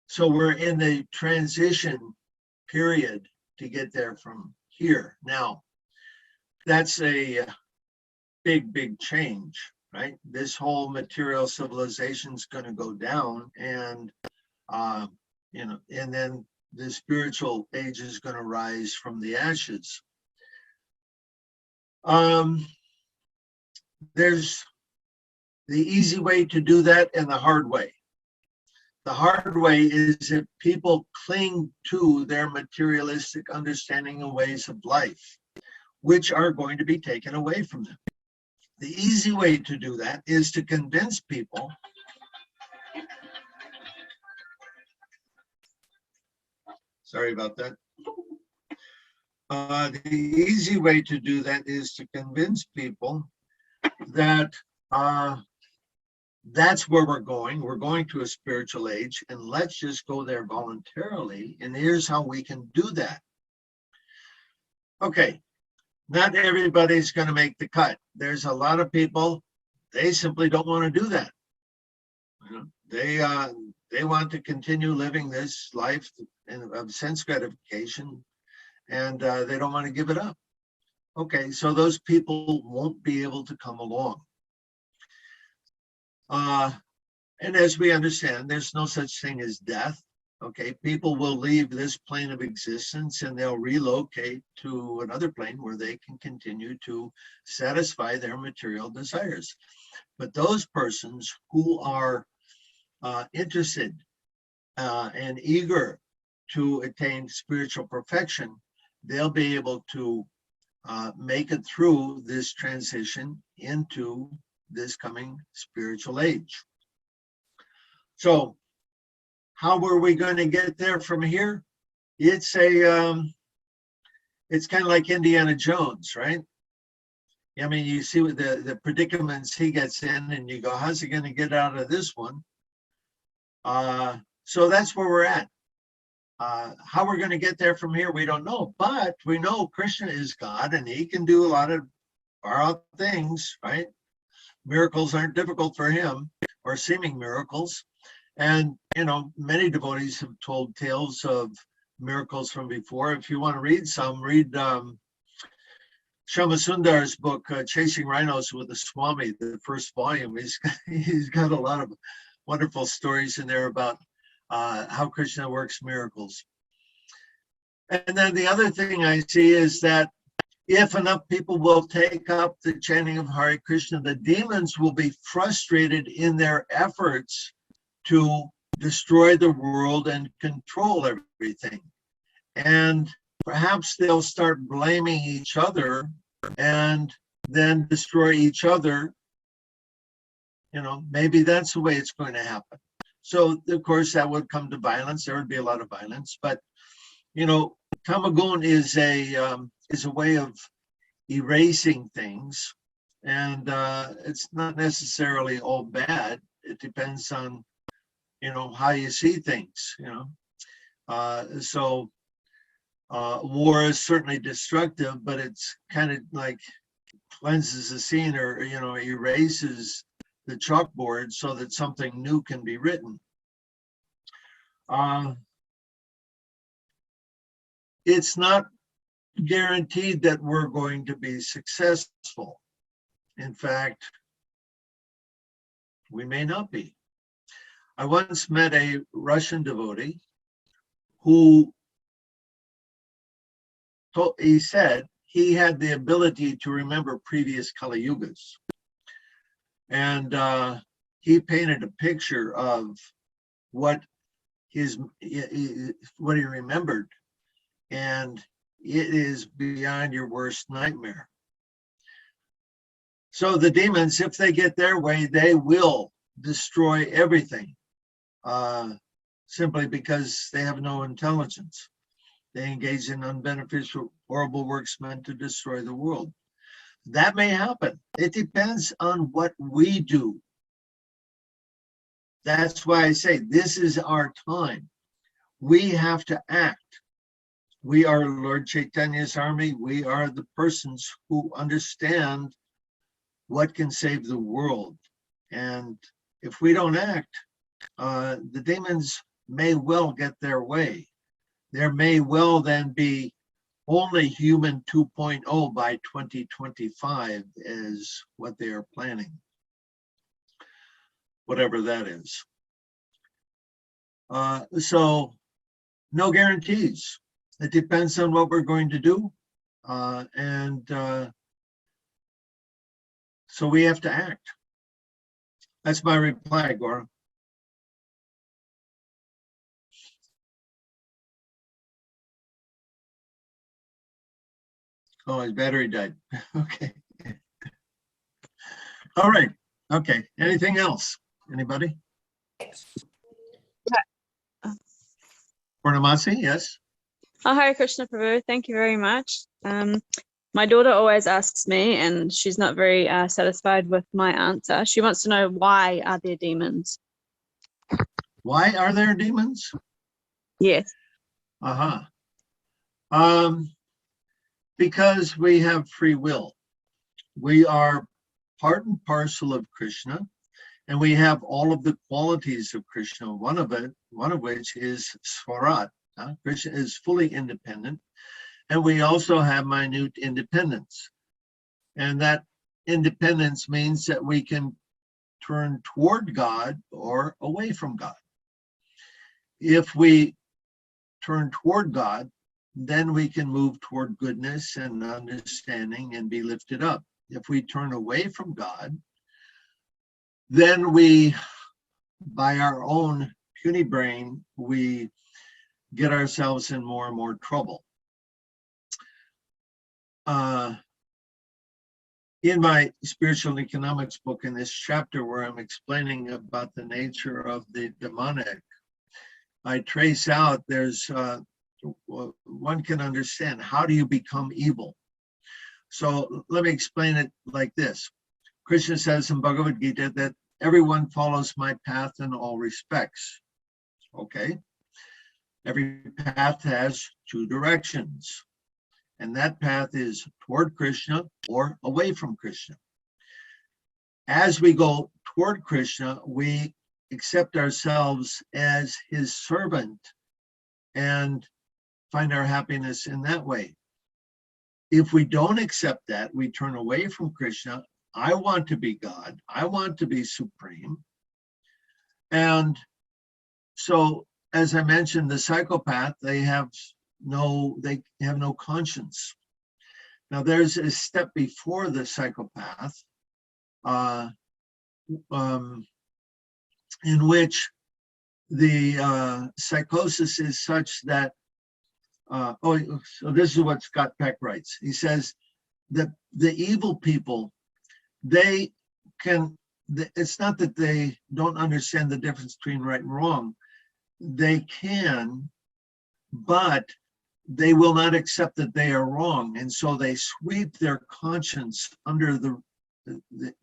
Speaker 1: So we're in the transition period to get there from here. Now, that's a big change, right? This whole material civilization is going to go down, and you know, and then the spiritual age is going to rise from the ashes. There's the easy way to do that and the hard way. The hard way is if people cling to their materialistic understanding and ways of life, which are going to be taken away from them. The easy way to do that is to convince people sorry about that. The easy way to do that is to convince people that that's where we're going. We're going to a spiritual age, and let's just go there voluntarily. And here's how we can do that. Okay, not everybody's going to make the cut. There's a lot of people, they simply don't want to do that. You know, they want to continue living this life of sense gratification, and they don't want to give it up. Okay, so those people won't be able to come along. And as we understand, there's no such thing as death. Okay, people will leave this plane of existence and they'll relocate to another plane where they can continue to satisfy their material desires. But those persons who are interested and eager to attain spiritual perfection, they'll be able to make it through this transition into this coming spiritual age. So how were we going to get there from here? It's kind of like Indiana Jones, right? I mean, you see what the predicaments he gets in, and you go, how's he going to get out of this one? So that's where we're at. How we're going to get there from here, we don't know, but we know Krishna is God and he can do a lot of far out things, right? Miracles aren't difficult for him, or seeming miracles. And, you know, many devotees have told tales of miracles from before. If you want to read some, read Shama Sundar's book, Chasing Rhinos with the Swami, the first volume. He's got a lot of wonderful stories in there about how Krishna works miracles. And then the other thing I see is that if enough people will take up the chanting of Hare Krishna, the demons will be frustrated in their efforts to destroy the world and control everything. And perhaps they'll start blaming each other and then destroy each other. You know, maybe that's the way it's going to happen. So, of course, that would come to violence. There would be a lot of violence. But, you know, Tamagun is a way of erasing things. And it's not necessarily all bad. It depends on, you know, how you see things, you know. So war is certainly destructive, but it's kind of like cleanses the scene, or, you know, erases the chalkboard so that something new can be written. It's not guaranteed that we're going to be successful. In fact, we may not be. I once met a Russian devotee who he said he had the ability to remember previous Kali Yugas. And he painted a picture of what he remembered, and it is beyond your worst nightmare. So the demons, if they get their way, they will destroy everything, simply because they have no intelligence. They engage in unbeneficial, horrible works meant to destroy the world. That may happen. It depends on what we do. That's why I say this is our time. We have to act. We are Lord Chaitanya's army. We are the persons who understand what can save the world. And if we don't act, the demons may well get their way. There may well then be only human 2.0 by 2025 is what they are planning, whatever that is. So no guarantees. It depends on what we're going to do. So we have to act. That's my reply, Gora. Oh, his battery died. Okay. All right. Okay. Anything else? Anybody? Purnamasi, yes.
Speaker 4: Oh, Hare Krishna Prabhu, thank you very much. My daughter always asks me, and she's not very satisfied with my answer. She wants to know, why are there demons?
Speaker 1: Why are there demons?
Speaker 4: Yes.
Speaker 1: Uh-huh. Because we have free will. We are part and parcel of Krishna, and we have all of the qualities of Krishna. One of which is Swarat. Krishna is fully independent, and we also have minute independence. And that independence means that we can turn toward God or away from God. If we turn toward God, then we can move toward goodness and understanding and be lifted up. If we turn away from God, then we, by our own puny brain, we get ourselves in more and more trouble. In my spiritual economics book, in this chapter where I'm explaining about the nature of the demonic, I trace out, there's one can understand, how do you become evil? So let me explain it like this. Krishna says in Bhagavad Gita that everyone follows my path in all respects. Okay. Every path has two directions. And that path is toward Krishna or away from Krishna. As we go toward Krishna, we accept ourselves as his servant and find our happiness in that way. If we don't accept that, we turn away from Krishna. I want to be God. I want to be supreme. And so, as I mentioned, the psychopath, they have no conscience. Now, there's a step before the psychopath in which the psychosis is such that, so this is what Scott Peck writes. He says that the evil people, they can, it's not that they don't understand the difference between right and wrong. They can, but they will not accept that they are wrong. And so they sweep their conscience under the,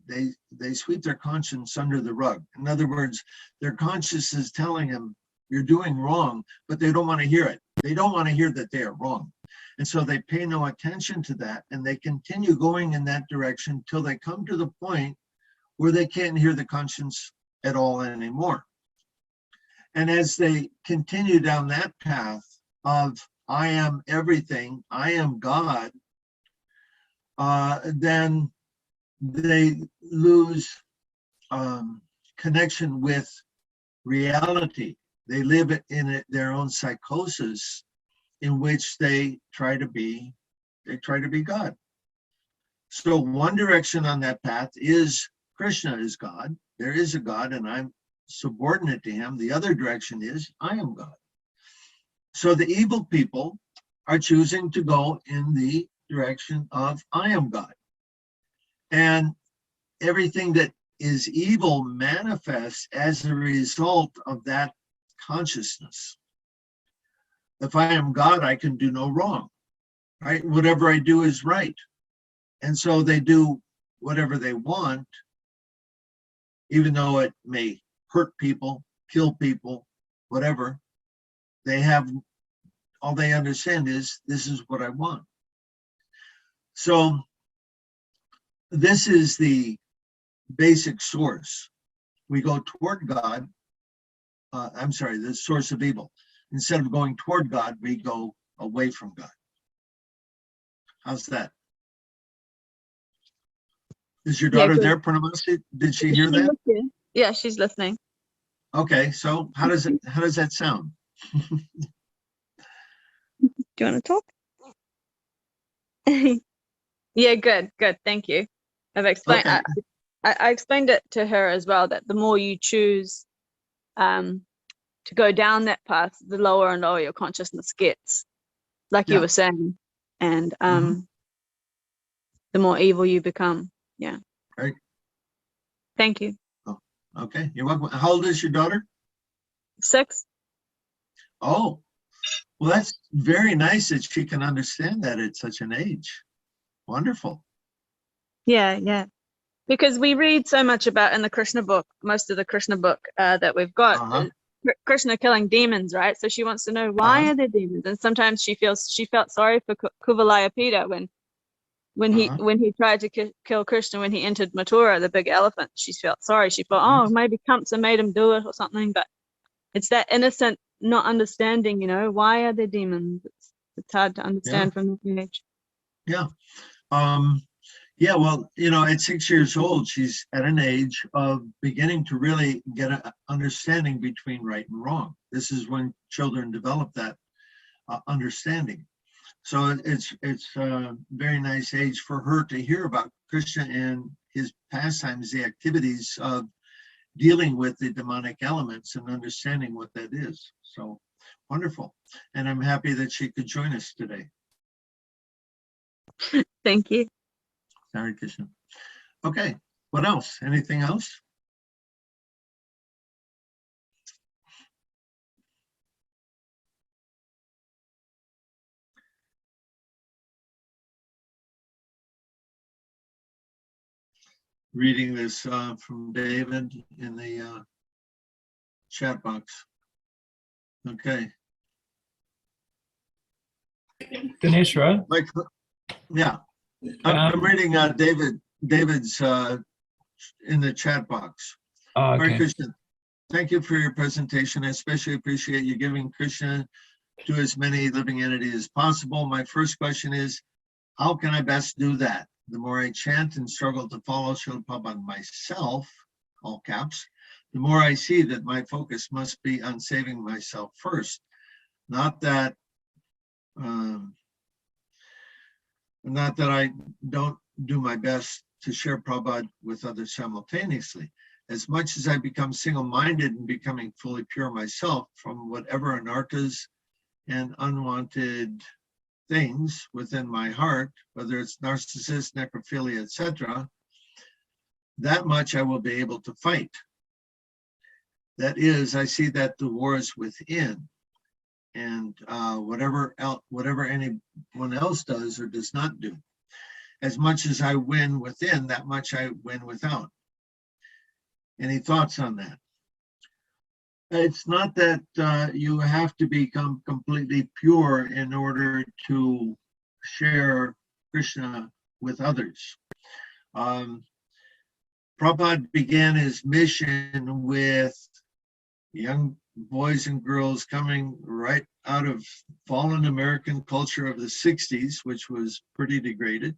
Speaker 1: they sweep their conscience under the rug. In other words, their conscience is telling them, you're doing wrong, but they don't want to hear it. They don't want to hear that they are wrong. And so they pay no attention to that, and they continue going in that direction till they come to the point where they can't hear the conscience at all anymore. And as they continue down that path of I am everything, I am God, then they lose connection with reality. They live in their own psychosis in which they try to be God. So one direction on that path is Krishna is God. There is a God and I'm subordinate to him. The other direction is I am God. So the evil people are choosing to go in the direction of I am God. And everything that is evil manifests as a result of that consciousness. If I am God, I can do no wrong, right? Whatever I do is right. And so they do whatever they want, even though it may hurt people, kill people, whatever. They have, all they understand is this is what I want. So this is the basic source. We go toward God. The source of evil. Instead of going toward God, we go away from God. How's that? Is your daughter there, Purnamasi? Did she hear that?
Speaker 4: Yeah, she's listening.
Speaker 1: Okay, so how does that sound?
Speaker 4: Do you want to talk? Yeah, good. Thank you. I've explained.
Speaker 1: Okay.
Speaker 4: I explained it to her as well, that the more you choose to go down that path, the lower and lower your consciousness gets, like you were saying, and the more evil you become. Yeah.
Speaker 1: Right.
Speaker 4: Thank you.
Speaker 1: Oh, okay, you're welcome. How old is your daughter?
Speaker 4: 6.
Speaker 1: Oh, well, that's very nice that she can understand that at such an age. Wonderful.
Speaker 4: Yeah. Because we read so much about in the Krishna book, most of the Krishna book that we've got Krishna killing demons, right? So she wants to know why are there demons, and sometimes she felt sorry for Kuvalayapita when he tried to kill Krishna when he entered Mathura, the big elephant. She felt sorry. She thought, oh, maybe Kamsa made him do it or something. But it's that innocent not understanding, you know, why are there demons? It's hard to understand from this age.
Speaker 1: Yeah. Yeah, well, you know, at 6 years old, she's at an age of beginning to really get an understanding between right and wrong. This is when children develop that understanding. So it's a very nice age for her to hear about Krishna and his pastimes, the activities of dealing with the demonic elements and understanding what that is. So wonderful. And I'm happy that she could join us today.
Speaker 4: Thank you.
Speaker 1: Hare Krishna. Okay, what else? Anything else? Reading this from David in the chat box. Okay.
Speaker 2: Ganeshra,
Speaker 1: Like, yeah, I'm reading David's in the chat box.
Speaker 2: oh,
Speaker 1: Hare
Speaker 2: okay.
Speaker 1: Krishna, thank you for your presentation. I especially appreciate you giving Krishna to as many living entities as possible. My first question is, how can I best do that? The more I chant and struggle to follow Srila Prabhupada myself, all caps, the more I see that my focus must be on saving myself first. Not that I don't do my best to share Prabhupada with others simultaneously. As much as I become single-minded and becoming fully pure myself from whatever anarthas and unwanted things within my heart, whether it's narcissist, necrophilia, etc., that much I will be able to fight. That is, I see that the war is within, and whatever anyone else does or does not do. As much as I win within, that much I win without. Any thoughts on that? It's not that you have to become completely pure in order to share Krishna with others. Prabhupada began his mission with young boys and girls coming right out of fallen American culture of the 60s, which was pretty degraded.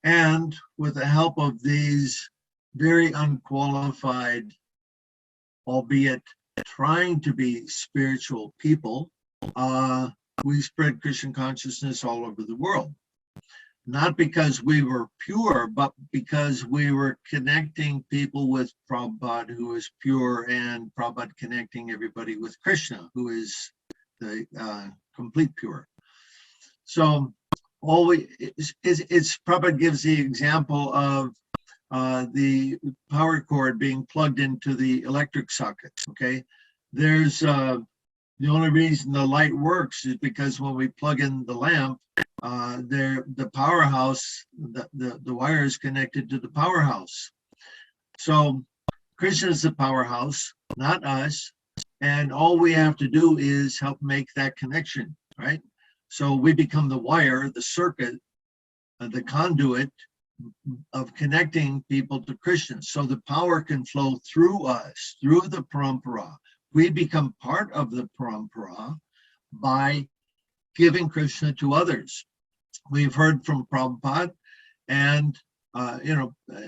Speaker 1: And with the help of these very unqualified, albeit trying to be spiritual people, we spread Christian consciousness all over the world. Not because we were pure, but because we were connecting people with Prabhupada, who is pure, and Prabhupada connecting everybody with Krishna, who is the complete pure. So Prabhupada gives the example of the power cord being plugged into the electric socket, okay? There's, the only reason the light works is because when we plug in the lamp, the powerhouse, the wire is connected to the powerhouse. So Krishna is the powerhouse, not us. And all we have to do is help make that connection, right? So we become the wire, the circuit, the conduit of connecting people to Krishna. So the power can flow through us, through the parampara. We become part of the parampara by giving Krishna to others. We've heard from Prabhupada, and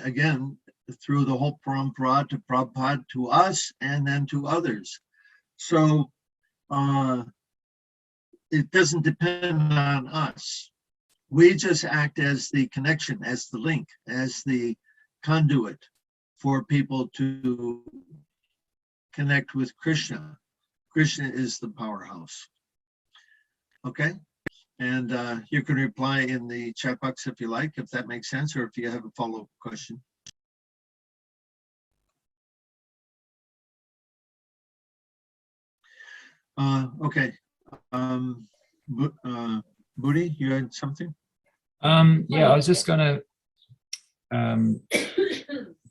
Speaker 1: again, through the whole parampara to Prabhupada, to us, and then to others. So it doesn't depend on us. We just act as the connection, as the link, as the conduit for people to connect with Krishna. Krishna is the powerhouse. Okay? And you can reply in the chat box if you like, if that makes sense, or if you have a follow-up question. Okay. Budi, you had something?
Speaker 2: Yeah, I was just going to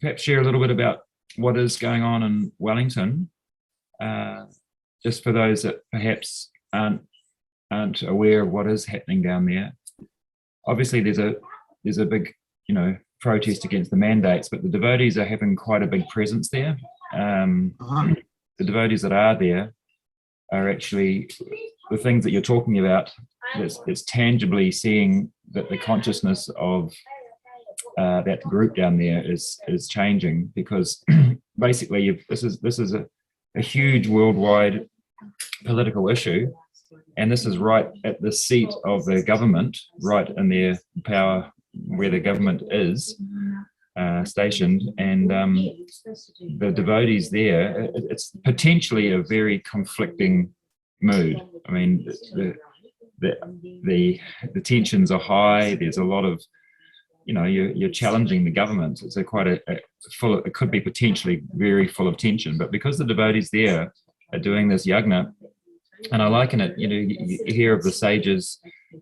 Speaker 2: perhaps share a little bit about what is going on in Wellington. just for those that perhaps aren't aware of what is happening down there. Obviously, there's a big, protest against the mandates, but the devotees are having quite a big presence there. The devotees that are there are actually the things that you're talking about. It's tangibly seeing that the consciousness of that group down there is changing, because basically this is a huge worldwide political issue, and this is right at the seat of the government, right in their power, where the government is stationed, and the devotees there, it's potentially a very conflicting mood. I mean, the tensions are high. There's a lot of, you're challenging the government. It's it could be potentially very full of tension, but because the devotees there are doing this yajna, and I liken it, you hear of the sages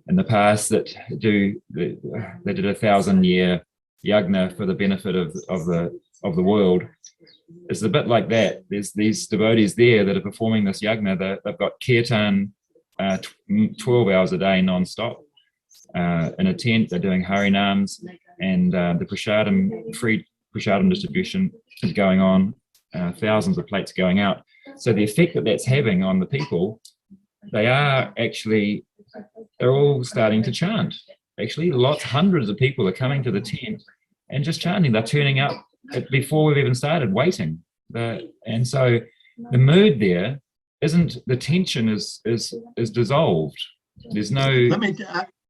Speaker 2: in the past that they did 1,000-year yajna for the benefit of the world. It's a bit like that. There's these devotees there that are performing this yajna. They've got kirtan 12 hours a day non-stop in a tent. They're doing harinams, and the prasadam, free prasadam distribution is going on. Thousands of plates going out. So the effect that that's having on the people, they're all starting to chant. Actually, hundreds of people are coming to the tent and just chanting. They're turning up before we've even started, waiting. And so the mood there isn't, the tension is dissolved. There's no.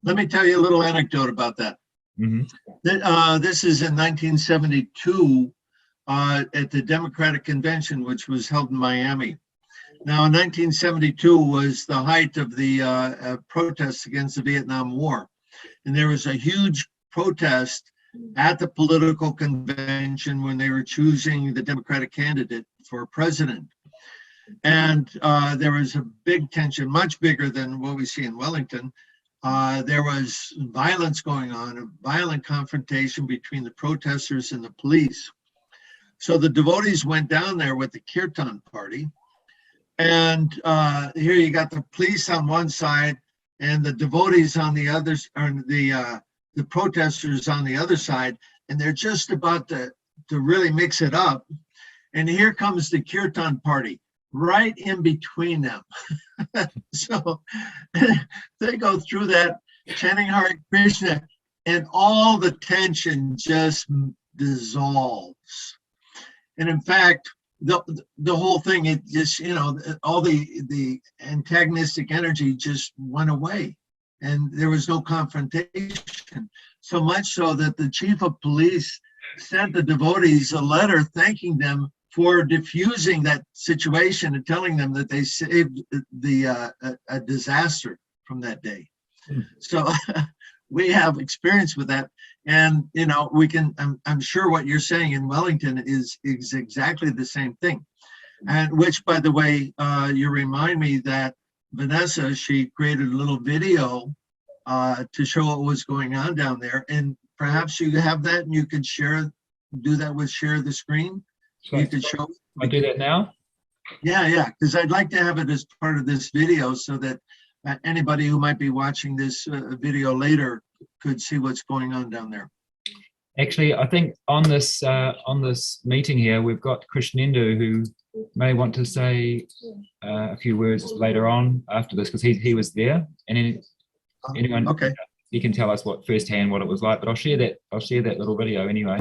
Speaker 1: Let me tell you a little anecdote about that.
Speaker 2: Mm-hmm.
Speaker 1: This is in 1972 at the Democratic Convention, which was held in Miami. Now, in 1972 was the height of the protests against the Vietnam War. And there was a huge protest at the political convention when they were choosing the Democratic candidate for president. And there was a big tension, much bigger than what we see in Wellington. There was violence going on, a violent confrontation between the protesters and the police. So the devotees went down there with the kirtan party. And here you got the police on one side and the devotees on the other, or the protesters on the other side, and they're just about to really mix it up. And here comes the kirtan party right in between them. So they go through that chanting Hare Krishna, and all the tension just dissolves. And in fact, the whole thing, it just, all the antagonistic energy just went away, and there was no confrontation. So much so that the chief of police sent the devotees a letter thanking them for diffusing that situation and telling them that they saved a disaster from that day. So we have experience with that. And, we can, I'm sure what you're saying in Wellington is exactly the same thing. And which, by the way, you remind me that Vanessa, she created a little video to show what was going on down there. And perhaps you have that and you could share the screen. So you could show.
Speaker 2: I do that now?
Speaker 1: Yeah, because I'd like to have it as part of this video so that anybody who might be watching this video later could see what's going on down there.
Speaker 2: Actually, I think on this meeting here, we've got Krishnendu, who may want to say a few words later on after this, because he was there, and anyone,
Speaker 1: okay,
Speaker 2: he can tell us firsthand what it was like. But I'll share that little video anyway.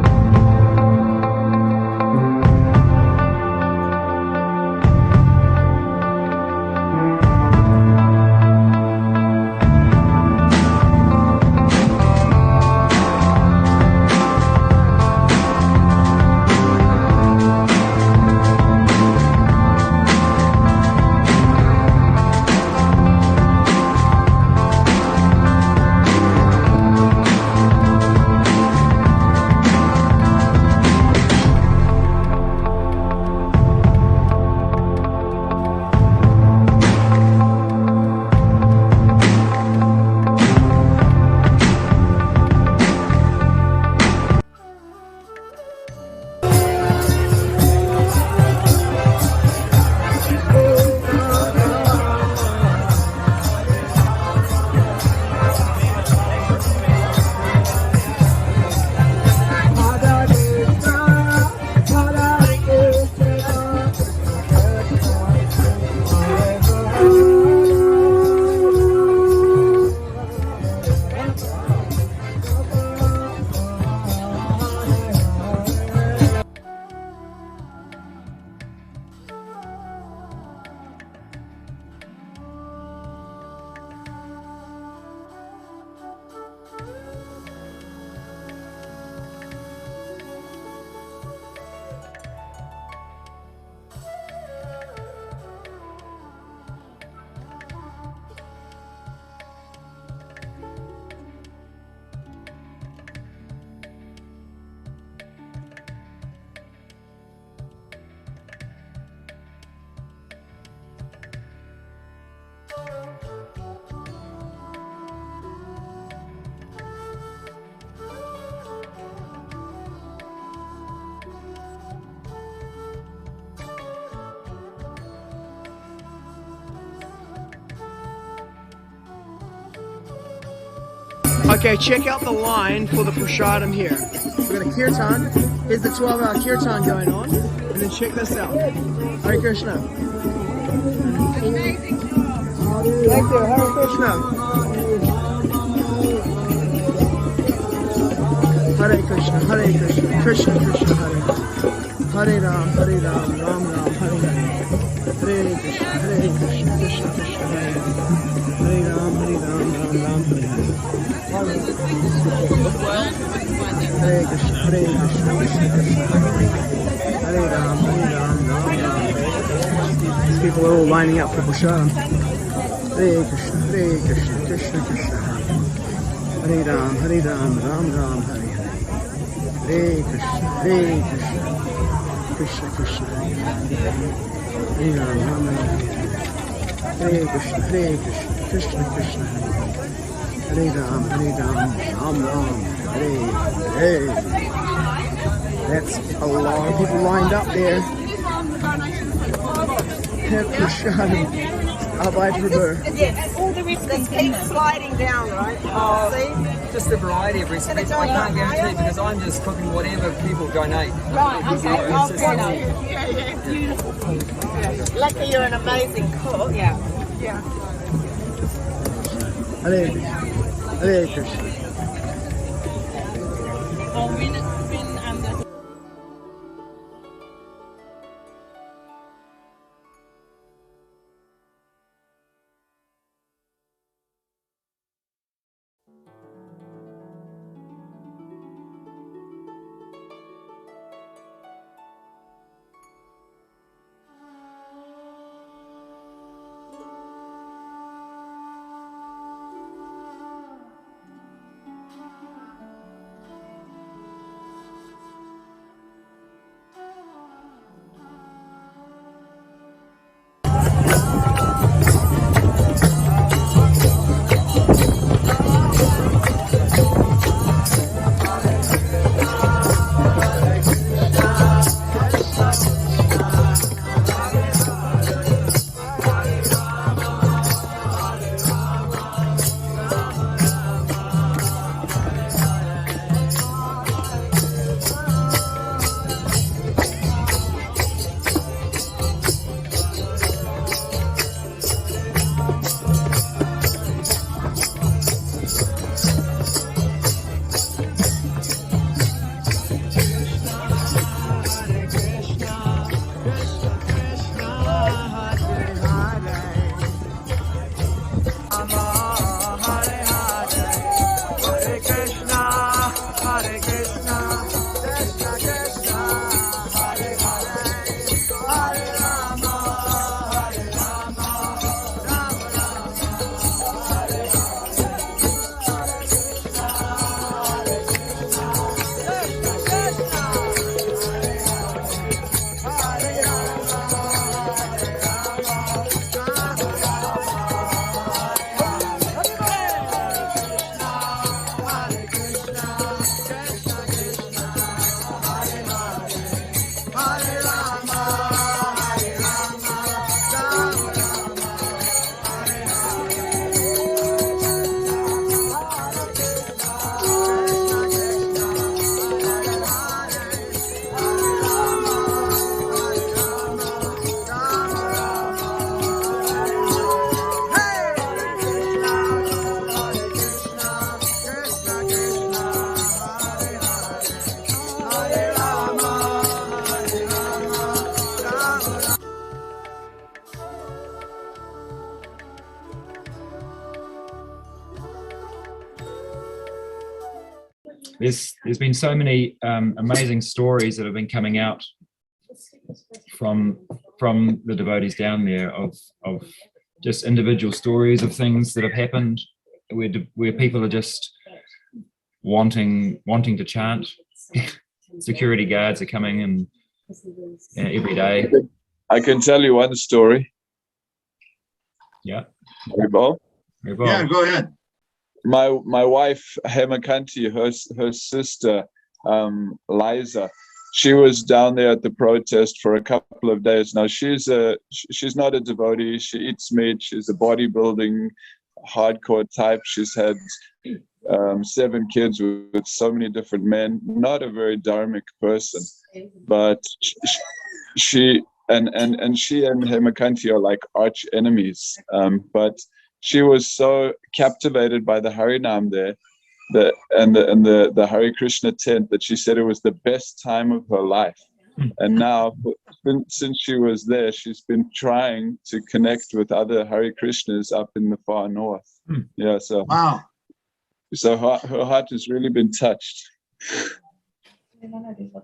Speaker 5: Okay, check out the line for the prasadam here. We've got a kirtan. Here's the 12-hour kirtan going on. And then check this out. Hare Krishna. Thank you. Hare Krishna. Hare Krishna. Hare Krishna. Krishna Krishna Hare. Hare Ram. Hare Ram. Ram Ram. Hare Hare. Hare Krishna. Hare Krishna. Krishna Krishna Hare. Hare Ram. Hare Ram. Ram Ram. Hare Hare. Hare Krishna, Hare Krishna, Krishna Krishna, Hare Ram, Ram Ram. These people are all lining up for prasadam. Hare Krishna, Krishna Krishna, Hare Ram, Ram Ram, Hare Hare. Hare Krishna, Krishna Krishna, Hare Ram, Ram Ram. Hare Krishna, Krishna Krishna, Hare Ram, Ram Ram, Hare Hare. That's a lot of people lined up there. Hare Krishna, Abhay Prabhu.
Speaker 6: Yes, all the recipes keep sliding down, right? See?
Speaker 7: Just a variety of recipes. I can't guarantee because I'm just cooking whatever people donate.
Speaker 6: Right, okay.
Speaker 7: It's just-
Speaker 6: Yeah, beautiful food. Yeah. Lucky you're an amazing cook. Yeah. Yeah.
Speaker 5: Hare Krishna, Hare Krishna.
Speaker 2: There's been so many amazing stories that have been coming out from the devotees down there of just individual stories of things that have happened where people are just wanting to chant. Security guards are coming and every day.
Speaker 3: I can tell you one story.
Speaker 2: Yeah.
Speaker 3: Ribal.
Speaker 1: Yeah, go ahead.
Speaker 3: My wife Hemakanti, her sister Liza, she was down there at the protest for a couple of days. Now she's not a devotee. She eats meat. She's a bodybuilding hardcore type. She's had 7 kids with so many different men. Not a very dharmic person, but she and Hemakanti are like arch enemies. But she was so captivated by the harinam there, the Hare Krishna tent, that she said it was the best time of her life. And now, since she was there, she's been trying to connect with other Hare Krishnas up in the far north. Yeah, so
Speaker 1: Wow.
Speaker 3: So her heart has really been touched.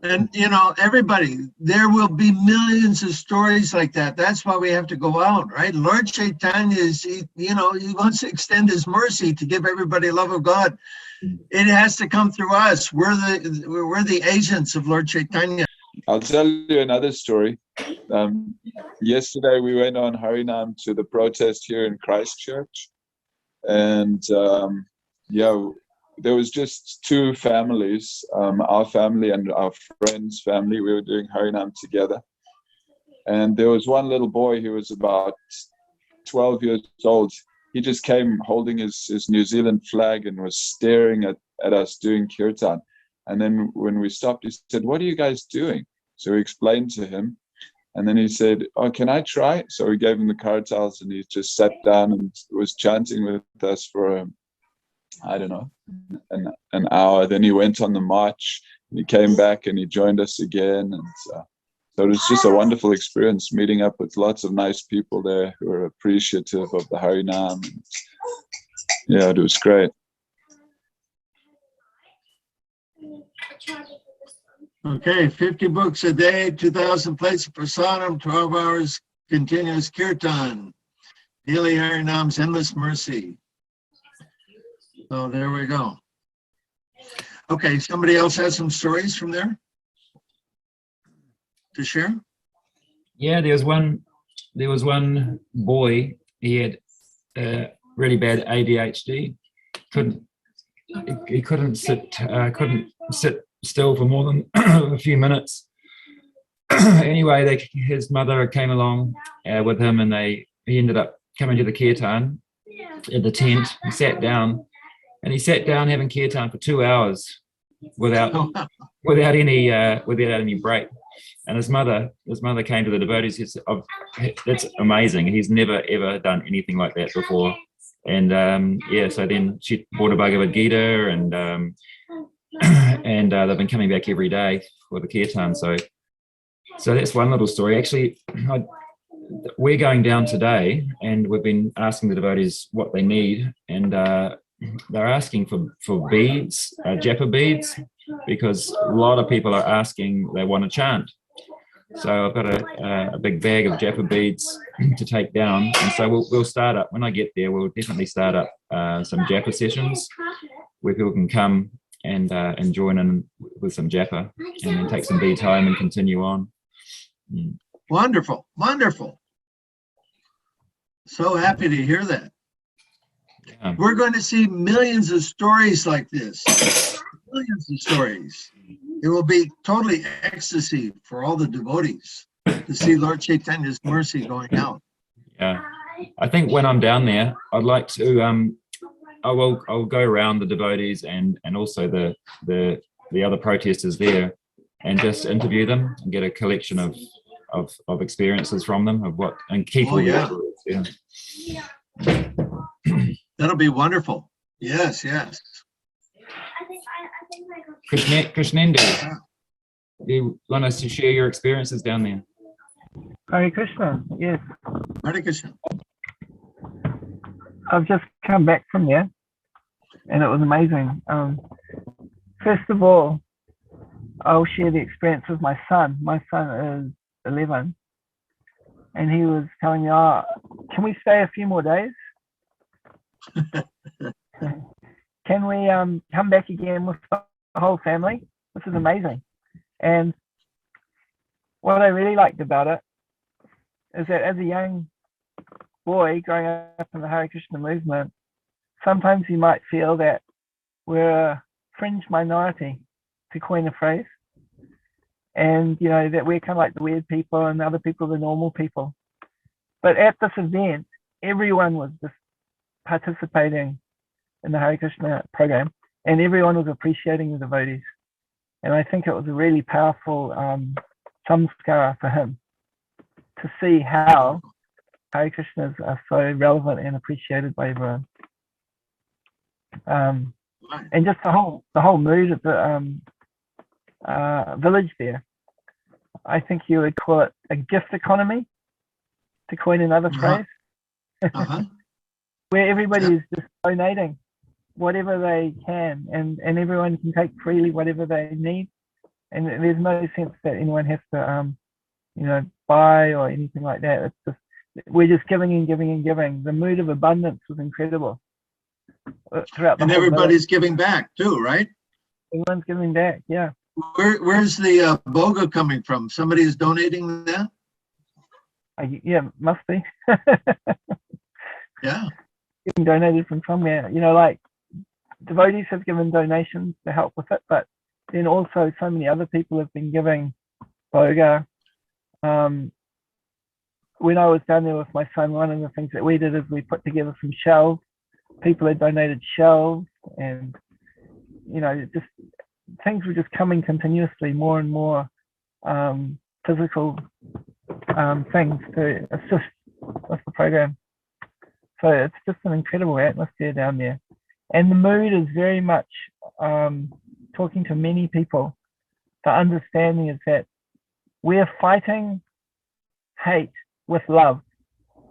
Speaker 1: And, you know, everybody, there will be millions of stories like that. That's why we have to go out, right? Lord Chaitanya is, you know, he wants to extend his mercy to give everybody love of God. It has to come through us. We're the agents of Lord Chaitanya.
Speaker 3: I'll tell you another story. Yesterday we went on Harinam to the protest here in Christchurch, and yeah, there was just 2 families, our family and our friend's family. We were doing Harinam together, and there was one little boy who was about 12 years old. He just came holding his New Zealand flag and was staring at us doing kirtan. And then when we stopped, he said, "What are you guys doing?" So we explained to him, and then he said, "Oh, can I try?" So we gave him the kirtans, and he just sat down and was chanting with us for I don't know, an hour. Then he went on the march, and he came back and he joined us again. And so it was just a wonderful experience, meeting up with lots of nice people there who are appreciative of the Harinam. And yeah, it was great.
Speaker 1: Okay, 50 books a day, 2,000 plates of prasadam, 12 hours continuous kirtan, daily harinam's endless mercy. So there we go. Okay, somebody else has some stories from there to share?
Speaker 2: Yeah, there was one boy. He had really bad ADHD. He couldn't sit still for more than a few minutes. Anyway, his mother came along with him, and he ended up coming to the kirtan at the tent. He sat down having kirtan for 2 hours without any break. And his mother came to the devotees. He said, "Oh, that's amazing. He's never ever done anything like that before." And yeah, so then she bought a Bhagavad Gita, and they've been coming back every day for the kirtan. So that's one little story. Actually, we're going down today, and we've been asking the devotees what they need, and they're asking for beads, japa beads, because a lot of people are asking, they want to chant. So I've got a big bag of japa beads to take down, and so we'll start up, when I get there, we'll definitely start up some japa sessions where people can come and join in with some japa, and then take some beads home and continue on.
Speaker 1: Wonderful, wonderful. So happy to hear that.
Speaker 2: Yeah.
Speaker 1: We're going to see millions of stories like this, millions of stories. It will be totally ecstasy for all the devotees to see Lord Chaitanya's mercy going out.
Speaker 2: Yeah, I think when I'm down there, I'd like to I'll go around the devotees and also the other protesters there, and just interview them and get a collection of experiences from them, of what, and keep all the stories. Yeah.
Speaker 1: That'll be wonderful. Yes, yes.
Speaker 2: Krishnendu, do you want us to share your experiences down there?
Speaker 8: Hare Krishna, yes.
Speaker 1: Hare Krishna.
Speaker 8: I've just come back from there, and it was amazing. First of all, I'll share the experience with my son. My son is 11, and he was telling me, "Oh, can we stay a few more days? Can we come back again with the whole family? This is amazing." And what I really liked about it is that as a young boy growing up in the Hare Krishna movement, sometimes you might feel that we're a fringe minority, to coin a phrase, and you know that we're kind of like the weird people and other people are the normal people. But at this event, everyone was just participating in the Hare Krishna program, and everyone was appreciating the devotees. And I think it was a really powerful samskara for him to see how Hare Krishnas are so relevant and appreciated by everyone. And just the whole mood of the village there. I think you would call it a gift economy, to coin another phrase, where everybody is just donating whatever they can, and everyone can take freely whatever they need, and there's no sense that anyone has to buy or anything like that. It's just, we're just giving and giving and giving. The mood of abundance was incredible throughout the
Speaker 1: and
Speaker 8: whole
Speaker 1: everybody's
Speaker 8: village.
Speaker 1: giving back too, right?
Speaker 8: Everyone's giving back, yeah.
Speaker 1: Where's the boga coming from? Somebody is donating that?
Speaker 8: Yeah, must be.
Speaker 1: Yeah.
Speaker 8: Getting donated from somewhere. Like devotees have given donations to help with it, but then also so many other people have been giving boga. When I was down there with my son, one of the things that we did is we put together some shelves. People had donated shelves, and just things were just coming continuously, more and more physical things to assist with the program. So it's just an incredible atmosphere down there, and the mood is very much talking to many people. The understanding is that we're fighting hate with love,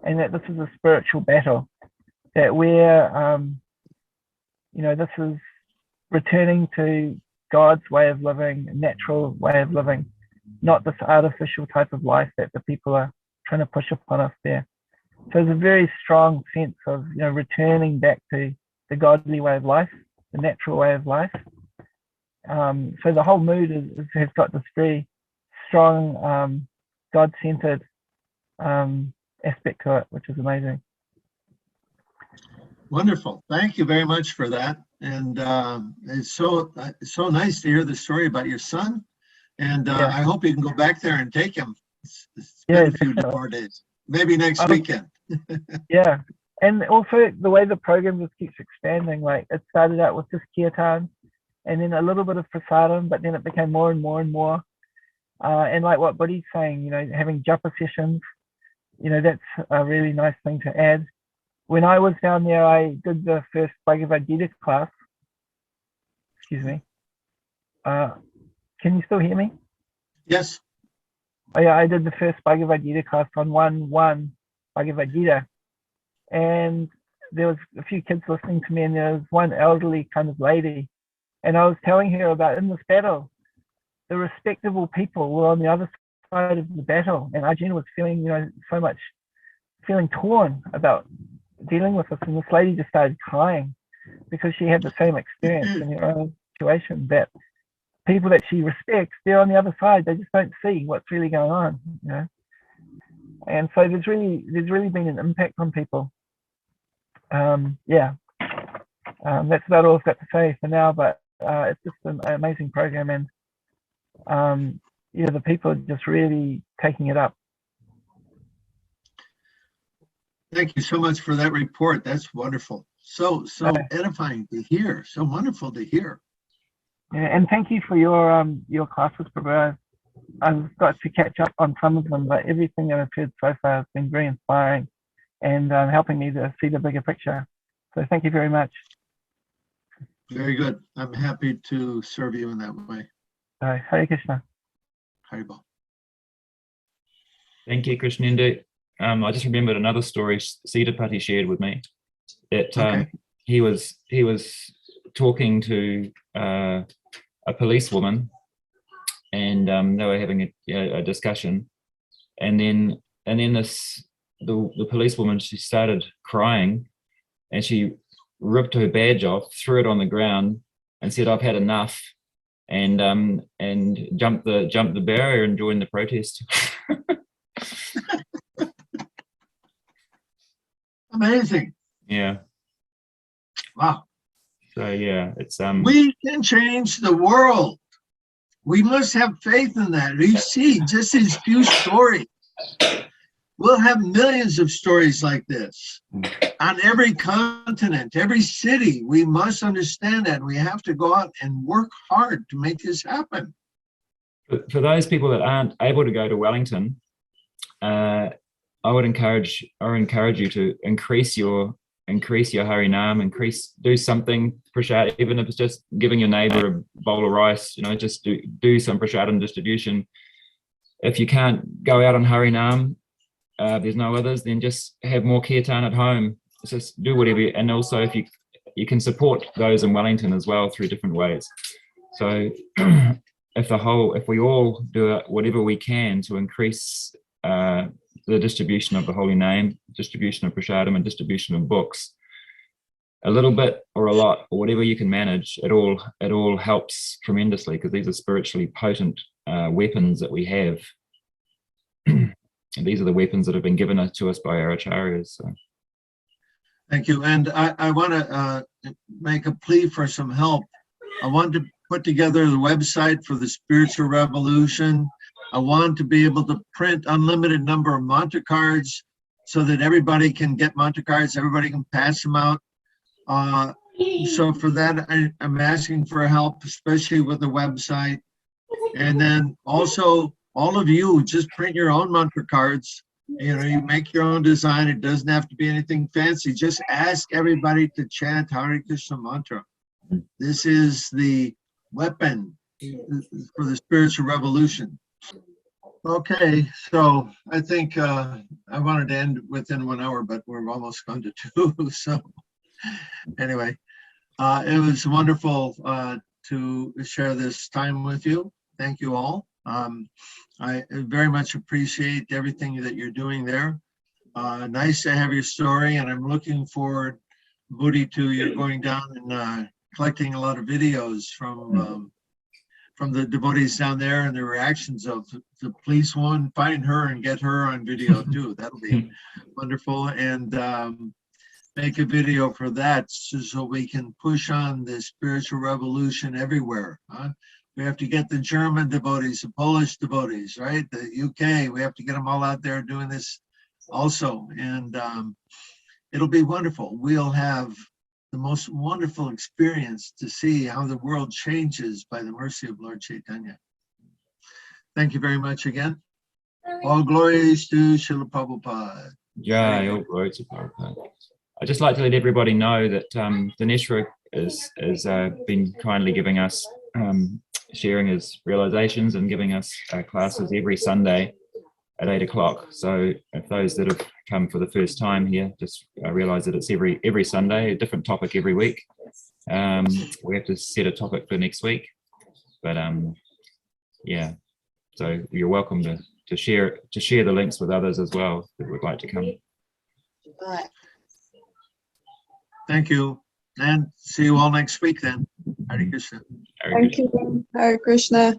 Speaker 8: and that this is a spiritual battle, that we're this is returning to God's way of living, a natural way of living, not this artificial type of life that the people are trying to push upon us there. So there's a very strong sense of returning back to the godly way of life, the natural way of life. So the whole mood has got this very strong God-centered aspect to it, which is amazing.
Speaker 1: Wonderful. Thank you very much for that. And it's so nice to hear the story about your son. And I hope you can go back there and take him. It's been a few more days, maybe next weekend.
Speaker 8: Yeah. And also the way the program just keeps expanding. Like it started out with just kirtans, and then a little bit of prasadam, but then it became more and more and more. And like what Buddy's saying, having japa sessions, that's a really nice thing to add. When I was down there, I did the first Bhagavad Gita class. Excuse me. Can you still hear me?
Speaker 1: Yes.
Speaker 8: Oh, yeah, I did the first Bhagavad Gita class on 1:1 Bhagavad Gita. And there was a few kids listening to me, and there was one elderly kind of lady. And I was telling her about, in this battle, the respectable people were on the other side of the battle. And Arjuna was feeling, so much, feeling torn about dealing with this. And this lady just started crying because she had the same experience in her own situation, that people that she respects, they're on the other side. They just don't see what's really going on, And so there's really been an impact on people. That's about all I've got to say for now, but it's just an amazing program, and the people are just really taking it up.
Speaker 1: Thank you so much for that report. That's wonderful. So edifying to hear. So wonderful to hear.
Speaker 8: Yeah, and thank you for your classes, Prabhu. I've got to catch up on some of them, but everything that I've heard so far has been very inspiring and helping me to see the bigger picture. So thank you very much.
Speaker 1: Very good. I'm happy to serve you in that way.
Speaker 8: Hare Krishna.
Speaker 1: Haribol.
Speaker 2: Thank you, Krishnendu. I just remembered another story Psychopathy shared with me, that he was talking to a policewoman, and they were having a discussion, and then the policewoman, she started crying, and she ripped her badge off, threw it on the ground, and said, "I've had enough," and jumped the barrier and joined the protest.
Speaker 1: Amazing.
Speaker 2: Yeah.
Speaker 1: Wow.
Speaker 2: So yeah, it's
Speaker 1: we can change the world. We must have faith in that. You see, just these few stories. We'll have millions of stories like this on every continent, every city. We must understand that. We have to go out and work hard to make this happen.
Speaker 2: For those people that aren't able to go to Wellington, I would encourage you to increase your harinam, do something prasad, even if it's just giving your neighbor a bowl of rice, just do some prasadam distribution. If you can't go out on harinam, there's no others, then just have more kirtan at home. Just do whatever, and also if you can support those in Wellington as well through different ways. So if we all do whatever we can to increase the distribution of the holy name, distribution of prasadam, and distribution of books, a little bit or a lot, or whatever you can manage, it all helps tremendously, because these are spiritually potent weapons that we have. And these are the weapons that have been given to us by our acharyas. So.
Speaker 1: Thank you. And I want to make a plea for some help. I want to put together the website for the spiritual revolution. I want to be able to print unlimited number of mantra cards so that everybody can get mantra cards, everybody can pass them out. So for that, I'm asking for help, especially with the website. And then also, all of you, just print your own mantra cards. You make your own design. It doesn't have to be anything fancy. Just ask everybody to chant Hare Krishna mantra. This is the weapon for the spiritual revolution. Okay, so I think I wanted to end within 1 hour, but we're almost gone to 2. So anyway, it was wonderful to share this time with you. Thank you all. I very much appreciate everything that you're doing there. Nice to have your story, and I'm looking forward, Budi, to your going down and collecting a lot of videos from the devotees down there and the reactions of the police. Find her and get her on video too. That'll be wonderful. And make a video for that so we can push on the spiritual revolution everywhere. We have to get the German devotees, the Polish devotees, right? The UK, we have to get them all out there doing this also. And it'll be wonderful. We'll have the most wonderful experience to see how the world changes by the mercy of Lord Chaitanya. Thank you very much again. All glories to Srila Prabhupada.
Speaker 2: Jai, all glories to Prabhupada. I'd just like to let everybody know that Dineshwar has been kindly giving us, sharing his realizations and giving us classes every Sunday at 8 o'clock. So if those that have come for the first time here, just realize that it's every Sunday, a different topic every week. We have to set a topic for next week, but yeah, so you're welcome to share the links with others as well that would like to come.
Speaker 1: Thank you, and see you all next week then. Hare Krishna.
Speaker 2: Hare Krishna.
Speaker 9: Thank you. Hare Krishna.